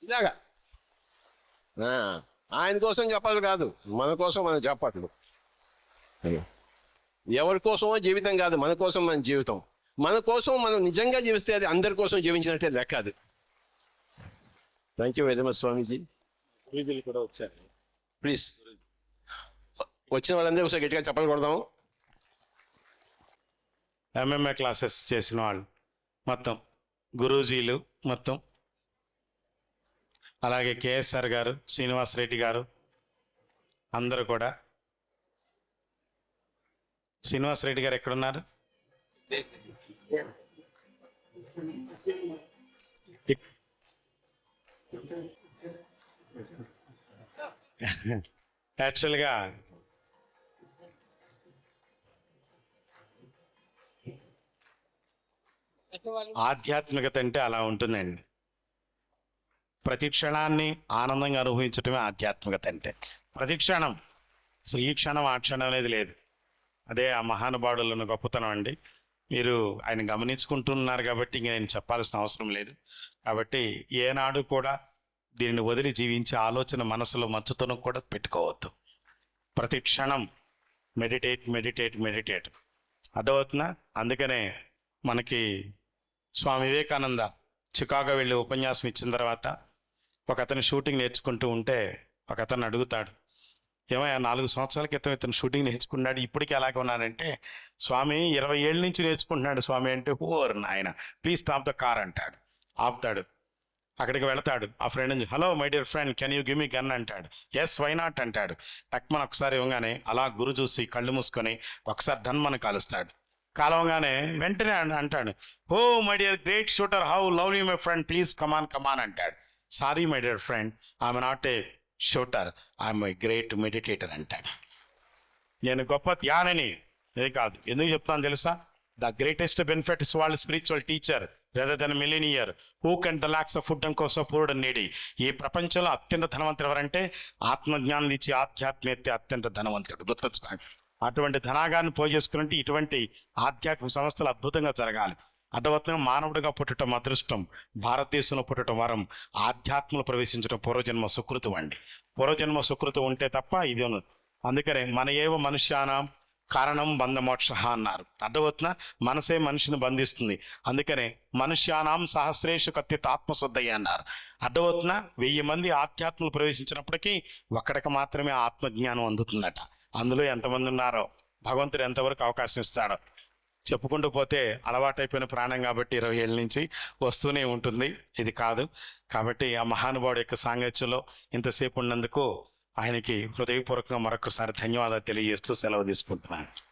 ఇలాగా ఆయన కోసం చెప్పాలి కాదు, మన కోసం మన చప్పట్లు. ఎవరి కోసమో జీవితం కాదు, మన కోసం మన జీవితం. మన కోసం మనం నిజంగా జీవిస్తే అది అందరి కోసం జీవించినట్టే లెక్క. అది. థ్యాంక్ యూ వెరీ మచ్ స్వామీజీ. వీధులు కూడా వచ్చారు. ప్లీజ్ వచ్చిన వాళ్ళందరూ ఒకసారి గట్టిగా చెప్పలు కొడదాము. ఎంఎంఏ క్లాసెస్ చేసిన వాళ్ళు మొత్తం, గురూజీలు మొత్తం, అలాగే కేఎస్ఆర్ గారు, శ్రీనివాస్ రెడ్డి గారు, అందరూ కూడా. శ్రీనివాస్ రెడ్డి గారు ఎక్కడున్నారు? యాక్చువల్గా ఆధ్యాత్మికత అంటే అలా ఉంటుందండి. ప్రతి క్షణాన్ని ఆనందంగా అనుభవించటమే ఆధ్యాత్మికత అంటే. ప్రతి క్షణం, అసలు ఈ క్షణం ఆ క్షణం అనేది లేదు. అదే ఆ మహానుభావులను గొప్పతనం అండి. మీరు ఆయన గమనించుకుంటున్నారు కాబట్టి ఇంక నేను చెప్పాల్సిన అవసరం లేదు. కాబట్టి ఏనాడు కూడా దీనిని వదిలి జీవించే ఆలోచన మనసులో మచ్చుతనం కూడా పెట్టుకోవద్దు. ప్రతి క్షణం మెడిటేట్ మెడిటేట్ మెడిటేట్. అర్థమవుతుందా? అందుకనే మనకి స్వామి వివేకానంద చికాగో వెళ్ళి ఉపన్యాసం ఇచ్చిన తర్వాత ఒక అతను షూటింగ్ నేర్చుకుంటూ ఉంటే ఒక అతను అడుగుతాడు, ఏమయ్యా 4 సంవత్సరాల క్రితం ఇతను షూటింగ్ నేర్చుకున్నాడు, ఇప్పటికీ అలాగే ఉన్నాడంటే, స్వామి 20 ఏళ్ళ నుంచి నేర్చుకుంటున్నాడు స్వామి అంటే, ఓర్ నాయన ప్లీజ్ స్టాప్ ద కార్ అంటాడు. ఆపుతాడు. అక్కడికి వెళతాడు. ఆ ఫ్రెండ్ నుంచి, hello my dear friend, can you give me gun అంటాడు. ఎస్ వై నాట్ అంటాడు. టక్మన్ ఒకసారి ఇవ్వగానే అలా గురు చూసి కళ్ళు మూసుకొని ఒకసారి ధన్మని కాలుస్తాడు. కాలవగానే వెంటనే అంటాడు, oh my dear great shooter, how lovely my friend, please come on come on అంటాడు. Sorry my dear friend, I'm not a shooter, I'm a great meditator అంటాడు. నేను గొప్ప ధ్యానని ఇది కాదు. ఎందుకు చెప్తాను తెలుసా? ద గ్రేటెస్ట్ బెనిఫిట్ ఇస్ వాళ్ళ spiritual teacher rather than a millionaire who can the lacks of food and cost of poor and needy. ఈ ప్రపంచంలో అత్యంత ధనవంతుడు ఎవరంటే ఆత్మజ్ఞానం ఇచ్చి ఆధ్యాత్మికత అత్యంత ధనవంతుడు. గుర్తుంచుకోండి. అటువంటి ధనాగాన్ని పోజేసుకున్నట్టు ఇటువంటి ఆధ్యాత్మిక సంస్థలు అద్భుతంగా జరగాలి. అర్థవత్నం మానవుడిగా పుట్టడం అదృష్టం, భారతదేశంలో పుట్టడం వరం, ఆధ్యాత్మలో ప్రవేశించడం పూర్వజన్మ సుకృతం అండి. పూర్వజన్మ సుకృతం ఉంటే తప్ప ఇది ఉన్నది. అందుకనే మన ఏవ మనుష్యానం కారణం బంధమోక్ష అన్నారు. అర్థవత్న మనసే మనిషిని బంధిస్తుంది. అందుకనే మనుష్యానాం సహస్రేషు కత్తిత్ ఆత్మశుద్ధయ్య అన్నారు. అర్థవత్న 1000 మంది ఆధ్యాత్మలు ప్రవేశించినప్పటికీ ఒక్కడికి మాత్రమే ఆత్మజ్ఞానం అందుతుందట. అందులో ఎంతమంది ఉన్నారో భగవంతుడు ఎంతవరకు అవకాశం ఇస్తాడో చెప్పుకుంటూ పోతే అలవాటైపోయిన ప్రాణం కాబట్టి 20 ఏళ్ళ నుంచి వస్తూనే ఉంటుంది. ఇది కాదు. కాబట్టి ఆ మహానుభావుడు యొక్క సాంగత్యంలో ఇంతసేపు ఉన్నందుకు ఆయనకి హృదయపూర్వకంగా మరొకసారి ధన్యవాదాలు తెలియజేస్తూ సెలవు తీసుకుంటున్నాను.